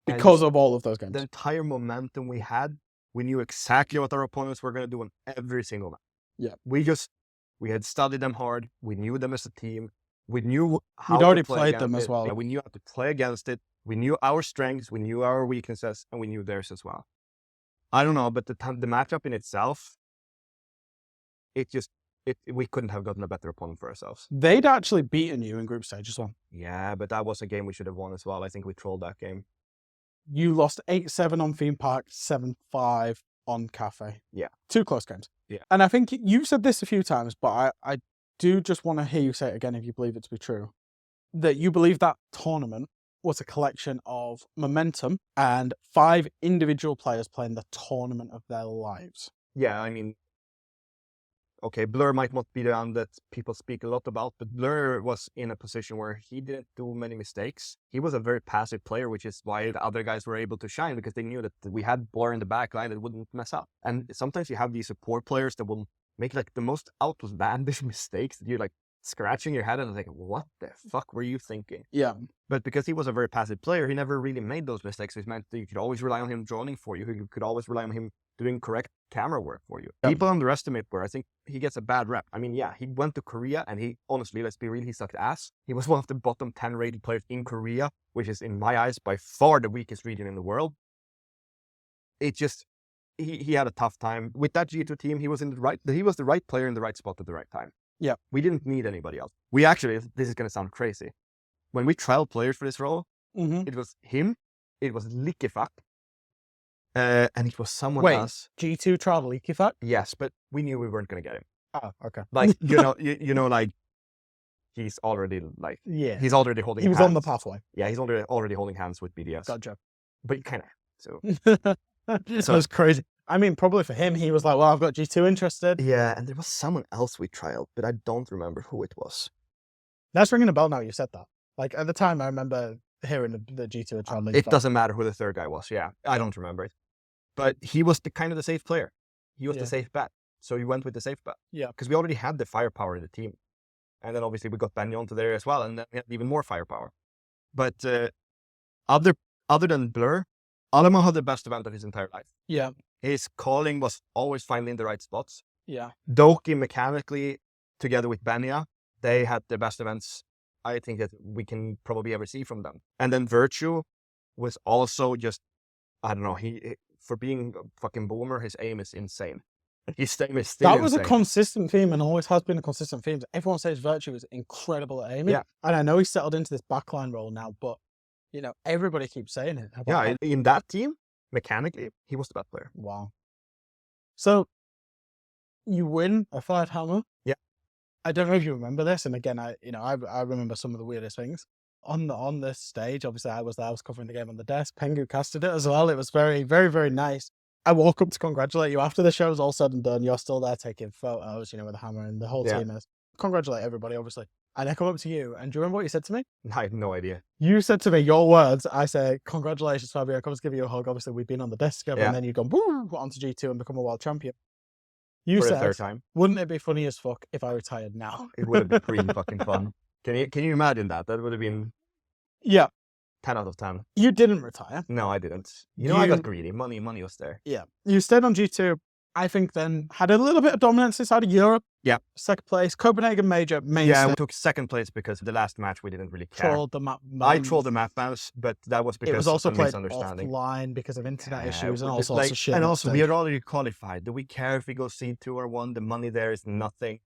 Because of all of those games. The entire momentum we had, we knew exactly what our opponents were going to do in every single match. Yeah. We had studied them hard. We knew them as a team. We knew how You'd already to play played against them as it. well. Yeah, we knew how to play against it. We knew our strengths. We knew our weaknesses, and we knew theirs as well. I don't know, but the matchup in itself, we couldn't have gotten a better opponent for ourselves. They'd actually beaten you in group stage as well. Yeah, but that was a game we should have won as well. I think we trolled that game. You lost 8-7 on Theme Park, 7-5 on Cafe. Yeah. 2 close games. Yeah. And I think you've said this a few times, but I do just want to hear you say it again if you believe it to be true. That you believe that tournament was a collection of momentum and 5 individual players playing the tournament of their lives. Yeah, I mean, okay, Blur might not be the one that people speak a lot about, but Blur was in a position where he didn't do many mistakes. He was a very passive player, which is why the other guys were able to shine, because they knew that we had Blur in the back line that wouldn't mess up. And sometimes you have these support players that will make like the most outlandish mistakes that you're like scratching your head and like, what the fuck were you thinking? Yeah. But because he was a very passive player, he never really made those mistakes. It meant that you could always rely on him droning for you. You could always rely on him doing correct camera work for you. Yep. People underestimate Blur. I think he gets a bad rep. I mean, yeah, he went to Korea and he, honestly, let's be real, he sucked ass. He was one of the bottom 10 rated players in Korea, which is, in my eyes, by far the weakest region in the world. It just, he had a tough time. With that G2 team, he was the right player in the right spot at the right time. Yeah. We didn't need anybody else. We actually, this is going to sound crazy. When we trialed players for this role, it was him, it was Lickefak, and it was someone else. G2 trial Lickefak? Yes, but we knew we weren't going to get him. Oh, okay. Like, you know, like, he's already, like, he's already holding hands. He was on the pathway. Yeah, he's already holding hands with BDS. Gotcha. But you kind of, so. That was crazy. I mean, probably for him, he was like, well, I've got G2 interested. Yeah, and there was someone else we trialed, but I don't remember who it was. That's ringing a bell now you said that. Like, at the time, I remember hearing the G2 trial. It doesn't matter who the third guy was, yeah. I don't remember it. But he was the kind of the safe player. He was the safe bet. So you went with the safe bet. Yeah. Because we already had the firepower in the team. And then obviously we got Benny onto there as well, and then we had even more firepower. But other than Blur, Alamo had the best event of his entire life. Yeah. His calling was always finding the right spots. Yeah. Doki mechanically, together with Benya, they had the best events I think that we can probably ever see from them. And then Virtue was also just, I don't know, he for being a fucking boomer, his aim is insane. His aim is still That was insane. a consistent theme and always has been a consistent theme. Everyone says Virtue is incredible at aiming. Yeah. And I know he's settled into this backline role now, but, you know, everybody keeps saying it. Yeah, in that team, mechanically, he was the best player. Wow. So, you win a 5 hammer. Yeah. I don't know if you remember this, and again, I remember some of the weirdest things. On this stage, obviously I was covering the game on the desk. Pengu casted it as well. It was very, very, very nice. I woke up to congratulate you after the show's all said and done. You're still there taking photos, with the hammer, and the whole team is. Congratulate everybody, obviously. And I come up to you, and do you remember what you said to me? I have no idea. You said to me, your words, I say, congratulations, Fabian. I come to give you a hug. Obviously, we've been on the desk together, and then you've gone, boom, onto G2 and become a world champion. You For said, the third time. Wouldn't it be funny as fuck if I retired now? It would have been pretty fucking fun. Can you imagine that? That would have been 10 out of 10. You didn't retire. No, I didn't. I got greedy. Money was there. Yeah. You stayed on G2. I think then had a little bit of dominance inside of Europe. Yeah. Second place. Copenhagen Major. Yeah, we took second place because the last match we didn't really care. Trolled the map. I trolled the map mouse, but that was because it was also of played misunderstanding. offline because of internet issues and all sorts of shit. And also, we are already qualified. Do we care if we go C2 or 1? The money there is nothing.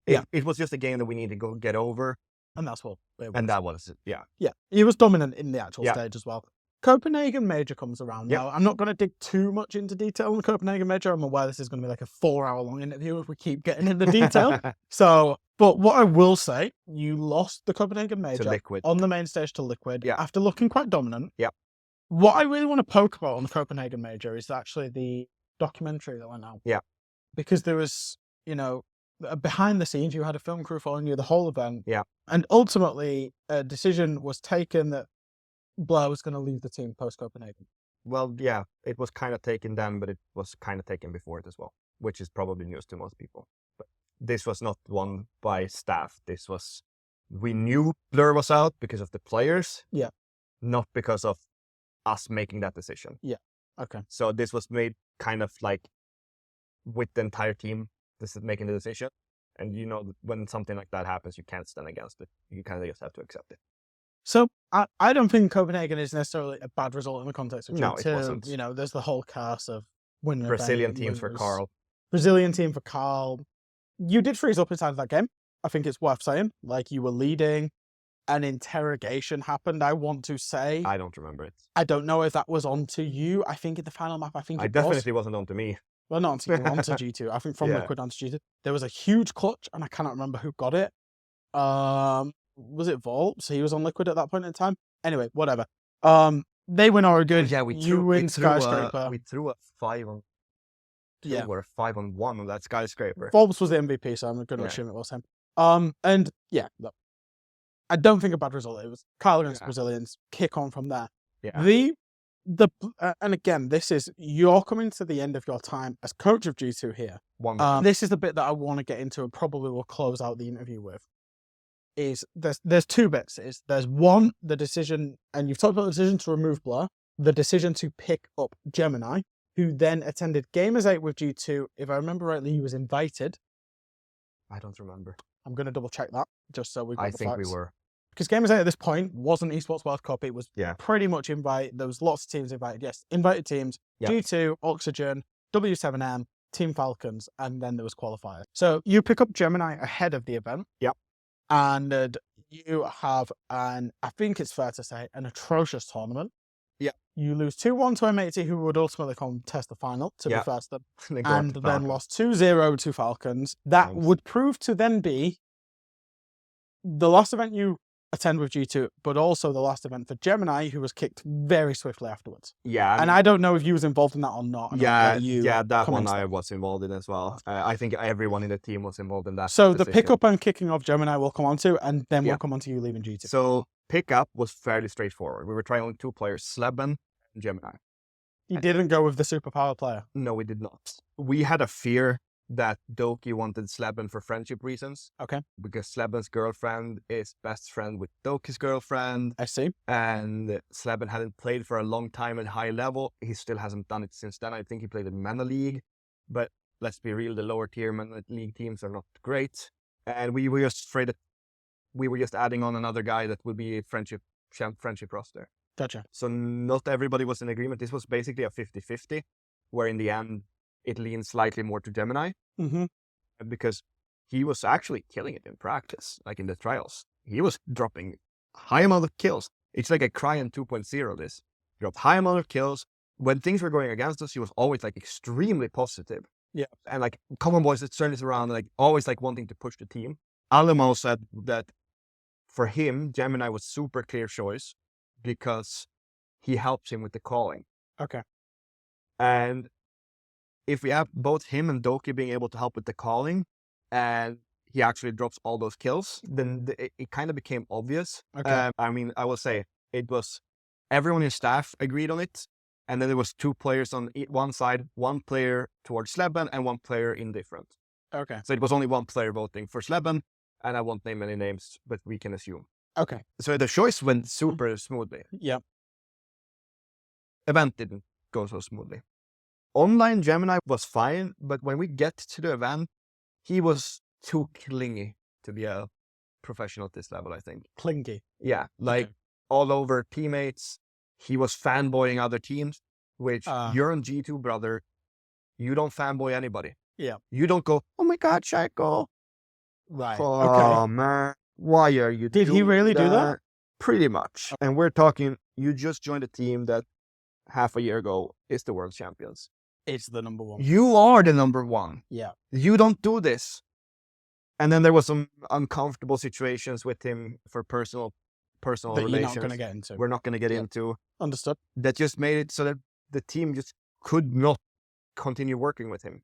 It was just a game that we need to go get over. And that's what it was. And that was it, yeah. Yeah, he was dominant in the actual stage as well. Copenhagen Major comes around now. I'm not going to dig too much into detail on the Copenhagen Major. I'm aware this is going to be like a 4-hour-long interview if we keep getting into detail. But what I will say, you lost the Copenhagen Major on the main stage to Liquid after looking quite dominant. Yeah. What I really want to poke about on the Copenhagen Major is actually the documentary that went out. Yeah. Because there was, behind the scenes, you had a film crew following you the whole event. Yeah. And ultimately, a decision was taken that Blair was going to leave the team post-Copenhagen. Well, yeah, it was kind of taken then, but it was kind of taken before it as well, which is probably news to most people. But this was not won by staff. We knew Blur was out because of the players. Yeah. Not because of us making that decision. Yeah. Okay. So this was made kind of like with the entire team, this is making the decision. And when something like that happens, you can't stand against it. You kind of just have to accept it. So I don't think Copenhagen is necessarily a bad result in the context of G2. No, it wasn't. There's the whole curse of winning Brazilian teams for Carl. Brazilian team for Carl. You did freeze up inside of that game. I think it's worth saying. Like, you were leading. An interrogation happened, I want to say. I don't remember it. I don't know if that was onto you. I think in the final map, it definitely wasn't onto me. Well, not onto you, onto G2. I think from Liquid onto G2. There was a huge clutch, and I cannot remember who got it. Was it Vault? So he was on Liquid at that point in time. Anyway, whatever. They win Oregon. Yeah, you win Skyscraper. We threw a 5-on. Yeah, or a 5-on-1 on that Skyscraper. Forbes was the MVP, so I'm going to assume it was him. And yeah, look, I don't think a bad result. It was Kyle against Brazilians. Kick on from there. Yeah. And again, you're coming to the end of your time as coach of G2 here. This is the bit that I want to get into and probably will close out the interview with. There's two bits. There's one, the decision, and you've talked about the decision to remove Blur, the decision to pick up Gemini, who then attended Gamers 8 with G2. If I remember rightly, he was invited. I don't remember. I'm going to double check that just so we got the facts. I think we were. Because Gamers 8 at this point wasn't Esports World Cup. It was pretty much invite. There was lots of teams invited. Yes, invited teams. G2, Oxygen, W7M, Team Falcons, and then there was qualifiers. So you pick up Gemini ahead of the event. Yep. And you have I think it's fair to say, an atrocious tournament. Yeah. You lose 2-1 to M80, who would ultimately contest the final, to be fair to them. And then lost 2-0 to Falcons. That would prove to then be the last event you attend with G2, but also the last event for Gemini, who was kicked very swiftly afterwards. Yeah. And I don't know if you was involved in that or not. That one I was involved in as well. I think everyone in the team was involved in that. So the pickup and kicking of Gemini will come on to, and then we'll come on to you leaving G2. So pickup was fairly straightforward. We were trying only 2 players, Sleben and Gemini. You didn't go with the superpower player? No, we did not. We had a fear that Doki wanted Sleben for friendship reasons. Okay. Because Sleben's girlfriend is best friend with Doki's girlfriend. I see. And Sleben hadn't played for a long time at high level. He still hasn't done it since then. I think he played in Mana League. But let's be real, the lower tier Mana League teams are not great. And we were just afraid that we were just adding on another guy that would be a friendship roster. Gotcha. So not everybody was in agreement. This was basically a 50-50, where in the end, it leans slightly more to Gemini. Mm-hmm. Because he was actually killing it in practice, like in the trials. He was dropping high amount of kills. It's like a Cryn 2.0 this. He dropped high amount of kills. When things were going against us, he was always like extremely positive. Yeah. And like, come on boys, let's turn this around. Like always like wanting to push the team. Alamo said that for him, Gemini was super clear choice because he helps him with the calling. Okay. And if we have both him and Doki being able to help with the calling, and he actually drops all those kills, then it kind of became obvious. Okay. I mean, I will say it was everyone in staff agreed on it, and then there was 2 players on one side, 1 player towards Sleben and 1 player indifferent. Okay. So it was only 1 player voting for Sleben, and I won't name any names, but we can assume. Okay. So the choice went super smoothly. Yeah. Event didn't go so smoothly. Online Gemini was fine, but when we get to the event, he was too clingy to be a professional at this level, I think. Clingy. Yeah, like all over teammates. He was fanboying other teams, which you're on G2, brother. You don't fanboy anybody. Yeah. You don't go, oh my God, Shaco. Right. Oh, Okay. man. Why are you Did he really do that? Pretty much. And we're talking, you just joined a team that half a year ago is the world champions. It's the number 1. You are the number 1. Yeah. You don't do this. And then there was some uncomfortable situations with him for personal That relations. you're not going to get into. We're not going to get into. Understood. That just made it so that the team just could not continue working with him.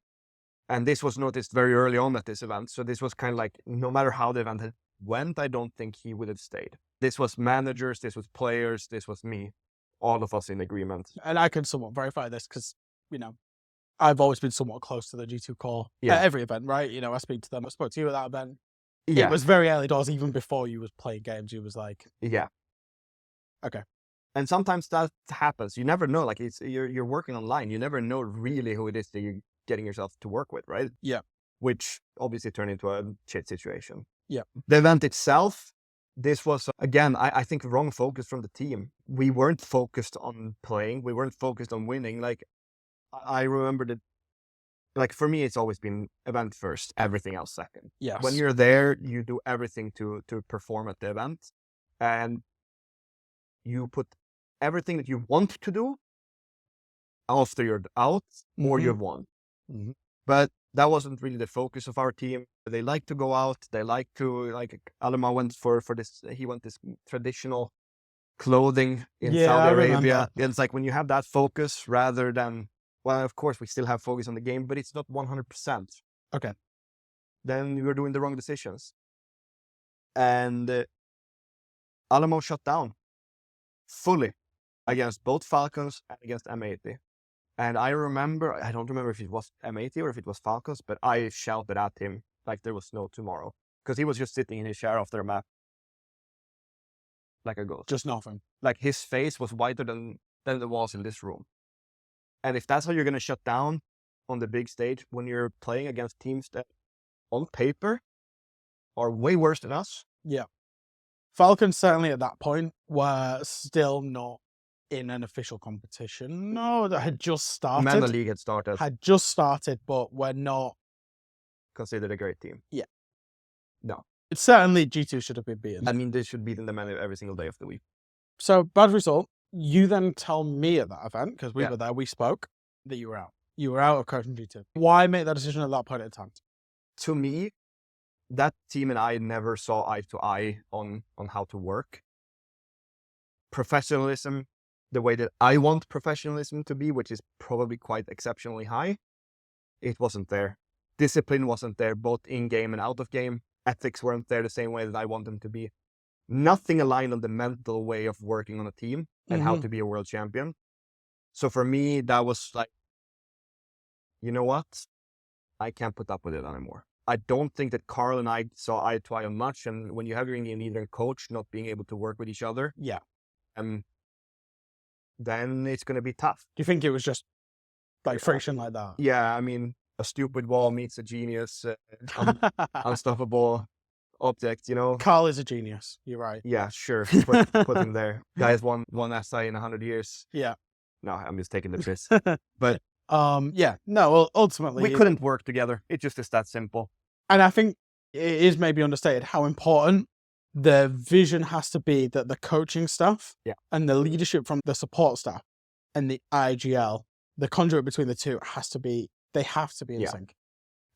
And this was noticed very early on at this event. So this was kind of like, no matter how the event went, I don't think he would have stayed. This was managers, this was players, this was me. All of us in agreement. And I can somewhat verify this because, you know, I've always been somewhat close to the G2 core Yeah. at every event, right? You know, I speak to them. I spoke to you at that event. Yeah. It was very early doors, even before you was playing games. You was like, Yeah. okay. And sometimes that happens. You never know. Like you're working online. You never know really who it is that you're getting yourself to work with, right? Yeah. Which obviously turned into a shit situation. Yeah. The event itself, this was, again, I think wrong focus from the team. We weren't focused on playing. We weren't focused on winning. Like, I remember that, like, for me, it's always been event first, everything else second. Yes. When you're there, you do everything to perform at the event. And you put everything that you want to do after you're out or you've won. Mhm. But that wasn't really the focus of our team. They like to go out. They like to, like, Alema went for this, he went this traditional clothing in Yeah, I Saudi remember. Arabia. It's like when you have that focus rather than, well, of course, we still have focus on the game, but it's not 100%. Okay. Then you're doing the wrong decisions. And Alamo shut down fully against both Falcons and against M80. And I remember, I don't remember if it was M80 or if it was Falcons, but I shouted at him like there was no tomorrow. Because he was just sitting in his chair off their map. Like a ghost. Just nothing. Like his face was whiter than the walls in this room. And if that's how you're going to shut down on the big stage when you're playing against teams that on paper are way worse than us. Yeah. Falcons certainly at that point were still not in an official competition. No, that had just started. Man, the league had started. Had just started, but we're not Considered a great team. Yeah. No. It's certainly G2 should have been beaten. I mean, they should beat them every single day of the week. So, bad result. You then tell me at that event, because we Yeah. were there, we spoke, that you were out. You were out of coaching G2. Why make that decision at that point in time? To me, that team and I never saw eye to eye on how to work. Professionalism, the way that I want professionalism to be, which is probably quite exceptionally high, it wasn't there. Discipline wasn't there, both in-game and out of game. Ethics weren't there the same way that I want them to be. Nothing aligned on the mental way of working on a team and how to be a world champion. So for me, that was like, you know what? I can't put up with it anymore. I don't think that Carl and I saw eye to eye on much. And when you have your leader and coach not being able to work with each other, Yeah. then it's going to be tough. Do you think it was just like friction like that? Yeah, I mean, a stupid wall meets a genius, unstoppable object, you know? Carl is a genius. You're right. Yeah, sure. Put him there. Guys won SI in 100 years. Yeah. No, I'm just taking the piss. But yeah, no, ultimately we couldn't work together. It just is that simple. And I think it is maybe understated how important the vision has to be that the coaching staff and the leadership from the support staff and the IGL, the conduit between the two they have to be in sync.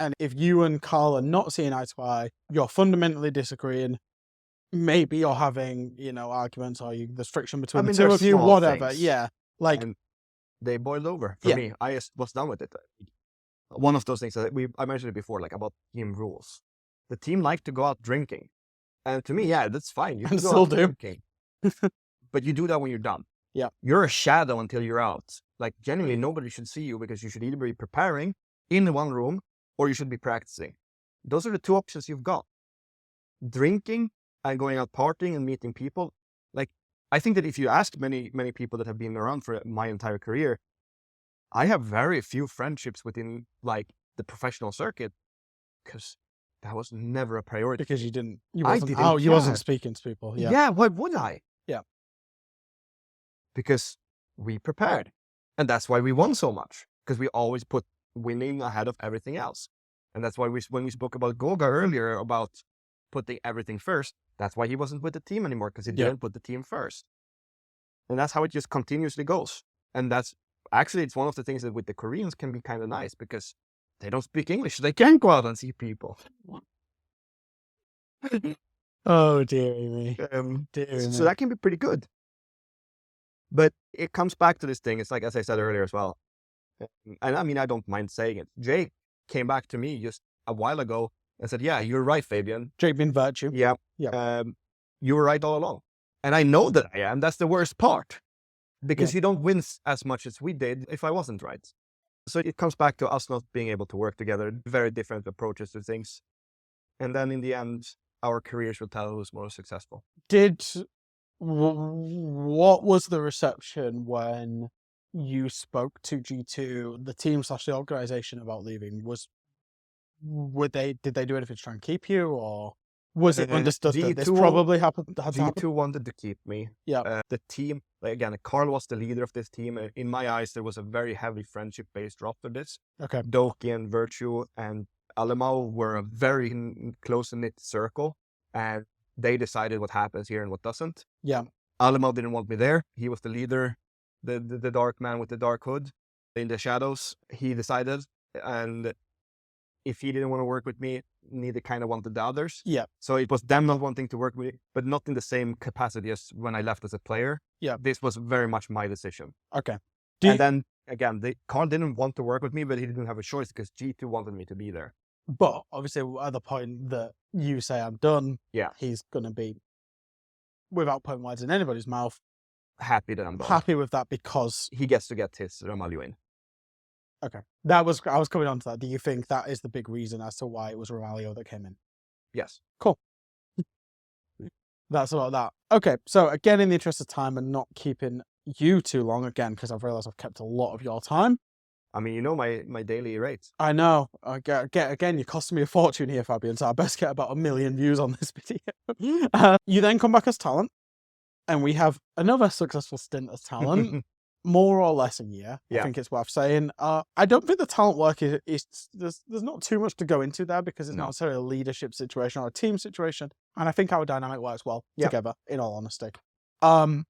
And if you and Carl are not seeing eye to eye, you're fundamentally disagreeing. Maybe you're having, arguments or there's friction between the two of you, whatever. Things. Yeah. Like, and they boiled over for me. I was done with it. one of those things that I mentioned it before, like about team rules. The team likes to go out drinking. And to me, yeah, that's fine. You can go still out do. drinking. But you do that when you're done. Yeah. You're a shadow until you're out. Like, genuinely, nobody should see you because you should either be preparing in one room or you should be practicing. Those are the two options you've got. Drinking and going out partying and meeting people. Like, I think that if you ask many people that have been around for my entire career, I have very few friendships within like the professional circuit because that was never a priority. Because you didn't wasn't speaking to people. Yeah. Yeah, why would I? Yeah. Because we prepared. And that's why we won so much. Because we always put winning ahead of everything else. And that's why when we spoke about Goga earlier about putting everything first, that's why he wasn't with the team anymore, because he didn't put the team first. And that's how it just continuously goes. And that's actually, it's one of the things that with the Koreans can be kind of nice because they don't speak English. They can't go out and see people. Oh, dearie me. So that can be pretty good. But it comes back to this thing. It's like, as I said earlier as well. And I mean, I don't mind saying it. Jake came back to me just a while ago and said, yeah, you're right, Fabian. Jake being Virtue. Yeah. Yeah. You were right all along. And I know that I am. That's the worst part. Because you don't win as much as we did if I wasn't right. So it comes back to us not being able to work together. Very different approaches to things. And then in the end, our careers will tell who's more successful. What was the reception when you spoke to G2, the team / the organization about leaving? Did they do anything to try and keep you, or was it understood that this probably had to happen? G2 wanted to keep me. Yeah. The team, like, again, Carl was the leader of this team. In my eyes, there was a very heavy friendship-based after this. Okay. Doki and Virtue and Alemao were a very close-knit circle, and they decided what happens here and what doesn't. Yeah. Alemao didn't want me there. He was the leader, the dark man with the dark hood in the shadows. He decided, and if he didn't want to work with me, neither kind of wanted the others. Yeah. So it was them not wanting to work with me, but not in the same capacity as when I left as a player. Yeah. This was very much my decision. Okay. Then, again, Carl didn't want to work with me, but he didn't have a choice because G2 wanted me to be there. But obviously, at the point that you say I'm done, he's going to be, without putting words in anybody's mouth, happy that I'm done. Happy with that because he gets to get his Ramalho in. Okay. I was coming on to that. Do you think that is the big reason as to why it was Ramalho that came in? Yes. Cool. That's about that. Okay. So again, in the interest of time and not keeping you too long again, because I've realized I've kept a lot of your time. I mean, you know my daily rates. I know. Again, you're costing me a fortune here, Fabian, so I best get about 1 million views on this video. You then come back as Talon, and we have another successful stint as Talon, more or less a year. I think it's worth saying. I don't think the talent work is there's not too much to go into there because it's not necessarily a leadership situation or a team situation, and I think our dynamic works well together, in all honesty. Then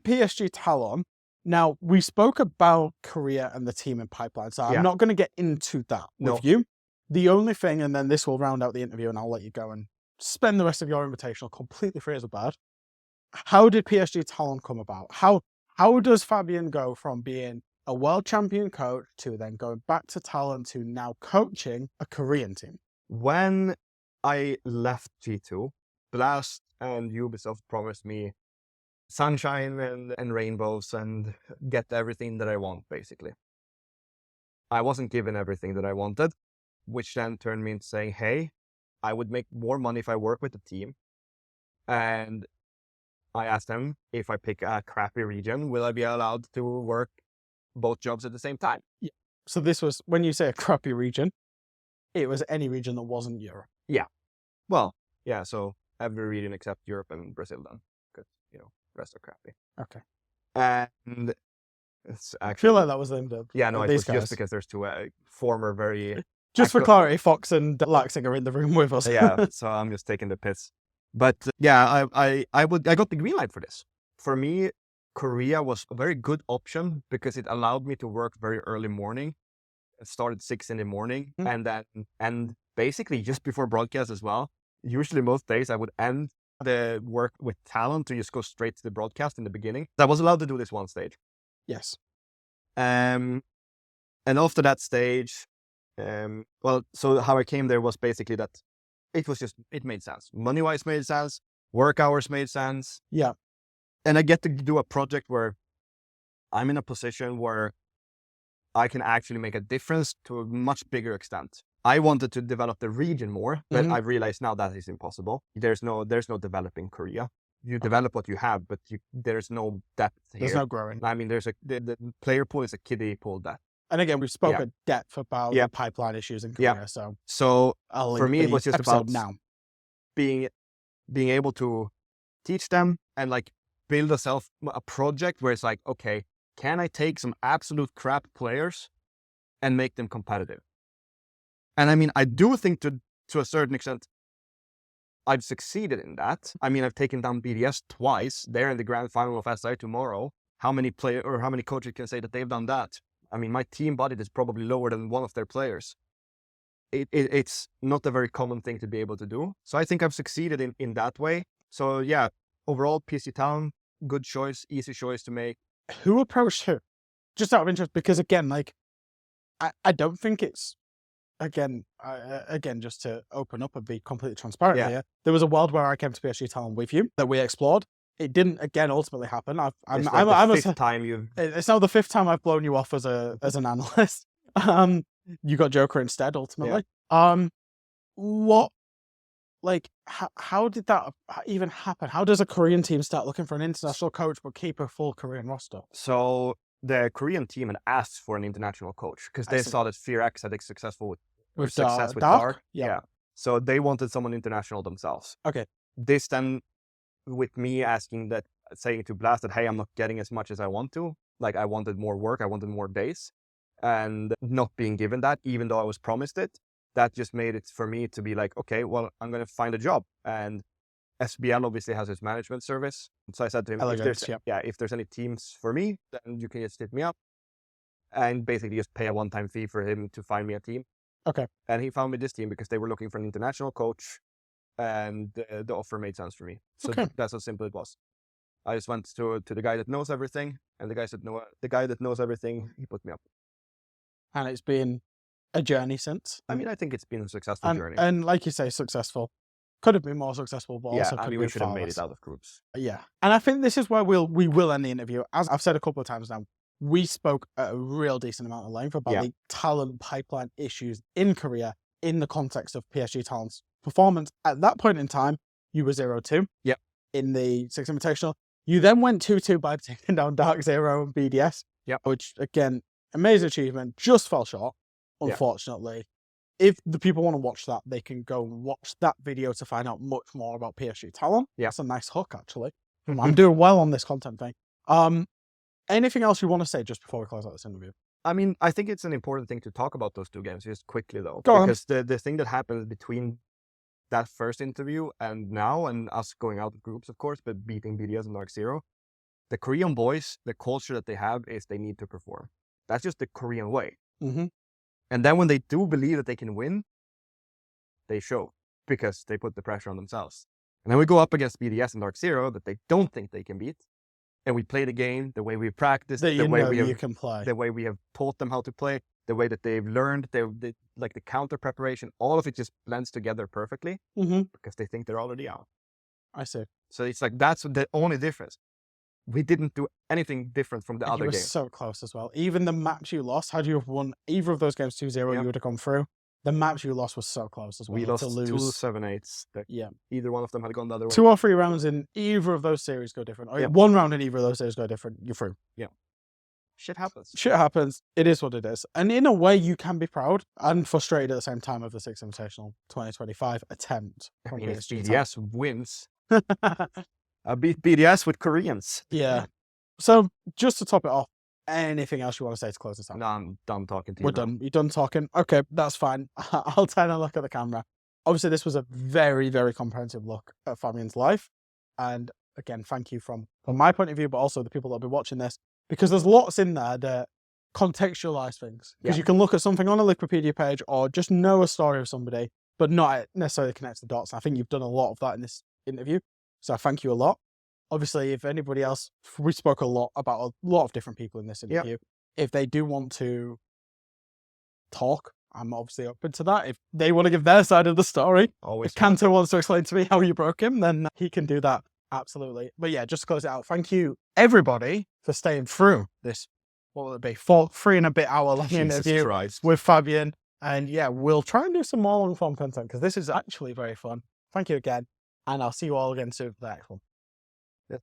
PSG Talon. Now, we spoke about Korea and the team in pipeline, so I'm not going to get into that with you. The only thing, and then this will round out the interview and I'll let you go and spend the rest of your invitational completely free as a bird. How did PSG Talon come about? How does Fabian go from being a world champion coach to then going back to Talon to now coaching a Korean team? When I left G2, Blast and Ubisoft promised me sunshine and rainbows and get everything that I want, basically. I wasn't given everything that I wanted, which then turned me into saying, hey, I would make more money if I work with the team. And I asked them, if I pick a crappy region, will I be allowed to work both jobs at the same time? Yeah. So this was, when you say a crappy region, it was any region that wasn't Europe. Yeah. Well, yeah, so every region except Europe and Brazil then. Because, rest are crappy. Okay. And it's actually, I feel like that was them. Yeah, no, it was just because there's two former very... Just for clarity, Fox and Laxing are in the room with us. Yeah, so I'm just taking the piss. But yeah, I got the green light for this. For me, Korea was a very good option because it allowed me to work very early morning. It started 6 in the morning and basically just before broadcast as well. Usually most days I would end the work with Talon to just go straight to the broadcast in the beginning. I was allowed to do this one stage. Yes. And after that stage, well, so how I came there was basically that it made sense. Money-wise made sense, work hours made sense. Yeah. And I get to do a project where I'm in a position where I can actually make a difference to a much bigger extent. I wanted to develop the region more, but I realized now that is impossible. There's no developing Korea. You develop what you have, but there's no depth here. There's no growing. I mean, the player pool is a kiddie pool depth. And again, we've spoken at depth about the pipeline issues in Korea. So I'll for me, it was just about now being able to teach them and like build a project where it's like, okay, can I take some absolute crap players and make them competitive? And I mean, I do think to a certain extent, I've succeeded in that. I mean, I've taken down BDS twice. They're in the grand final of SI tomorrow. How many coaches can say that they've done that? I mean, my team budget is probably lower than one of their players. It's not a very common thing to be able to do. So I think I've succeeded in that way. So yeah, overall, PSG Talon, good choice, easy choice to make. Who approached who? Just out of interest, because again, like, I don't think it's, again, just to open up and be completely transparent here, there was a world where I came to PSG Talon with you that we explored. It didn't, again, ultimately happen. It's the fifth time It's now the fifth time I've blown you off as an analyst. You got Joker instead, ultimately. Yeah. How did that even happen? How does a Korean team start looking for an international coach but keep a full Korean roster? So the Korean team had asked for an international coach because they saw that FearX had successful with Dark. Yeah. So they wanted someone international themselves. Okay. This then, with me saying to Blast that, hey, I'm not getting as much as I want to. Like, I wanted more work, I wanted more days, and not being given that, even though I was promised it, that just made it for me to be like, okay, well, I'm going to find a job. And SBL obviously has its management service. So I said to him, if there's any teams for me, then you can just hit me up and basically just pay a one-time fee for him to find me a team. Okay. And he found me this team because they were looking for an international coach, and the offer made sense for me. So that's how simple it was. I just went to the guy that knows everything, and the guy that knows everything, he put me up. And it's been a journey since. I mean, I think it's been a successful journey. And like you say, successful. Could have been more successful, but also could we should have made it out of groups. Yeah. And I think this is where we will end the interview. As I've said a couple of times now, we spoke at a real decent amount of length about the talent pipeline issues in Korea in the context of PSG Talon's performance. At that point in time, you were 0-2 in the Six Invitational. You then went 2-2 by taking down Dark Zero and BDS, which, again, amazing achievement, just fell short, unfortunately. If the people want to watch that, they can go and watch that video to find out much more about PSG Talon. Yeah. That's a nice hook, actually. I'm doing well on this content thing. Anything else you want to say just before we close out this interview? I mean, I think it's an important thing to talk about those two games just quickly, though. Because the thing that happened between that first interview and now, and us going out of groups, of course, but beating BDS and Dark Zero, the Korean boys, the culture that they have is they need to perform. That's just the Korean way. Mm-hmm. And then when they do believe that they can win, they show because they put the pressure on themselves. And then we go up against BDS and Dark Zero that they don't think they can beat. And we play the game the way we practice, the way we have taught them how to play, the way that they've learned, like the counter preparation, all of it just blends together perfectly because they think they're already out. I see. So it's like, that's the only difference. We didn't do anything different from the other games. You were so close as well. Even the match you lost, had you have won either of those games 2-0, you would have gone through. The match you lost was so close as well. We lost to lose 2 7-8s. Either one of them had gone the other way. 2 or 3 rounds in either of those series go different. Or 1 round in either of those series go different. You're through. Yeah. Shit happens. Shit happens. It is what it is. And in a way, you can be proud and frustrated at the same time of the Six Invitational 2025 attempt. I mean, if BDS wins, I beat BDS with Koreans. Yeah. So just to top it off, anything else you want to say to close this out? No, I'm done talking to you. We're done. You're done talking? Okay, that's fine. I'll turn a look at the camera. Obviously, this was a very, very comprehensive look at Fabian's life. And again, thank you from my point of view, but also the people that will be watching this, because there's lots in there that contextualize things. Because you can look at something on a Wikipedia page or just know a story of somebody, but not necessarily connect the dots. And I think you've done a lot of that in this interview. So I thank you a lot. Obviously, if anybody else, we spoke a lot about a lot of different people in this interview. If they do want to talk, I'm obviously open to that. If they want to give their side of the story, Always. if Kanto wants to explain to me how you broke him, then he can do that. Absolutely. But yeah, just to close it out, thank you everybody for staying through this, what will it be, 3 and a bit hour long interview with Fabian. And yeah, we'll try and do some more long form content because this is actually very fun. Thank you again. And I'll see you all again soon for the next one.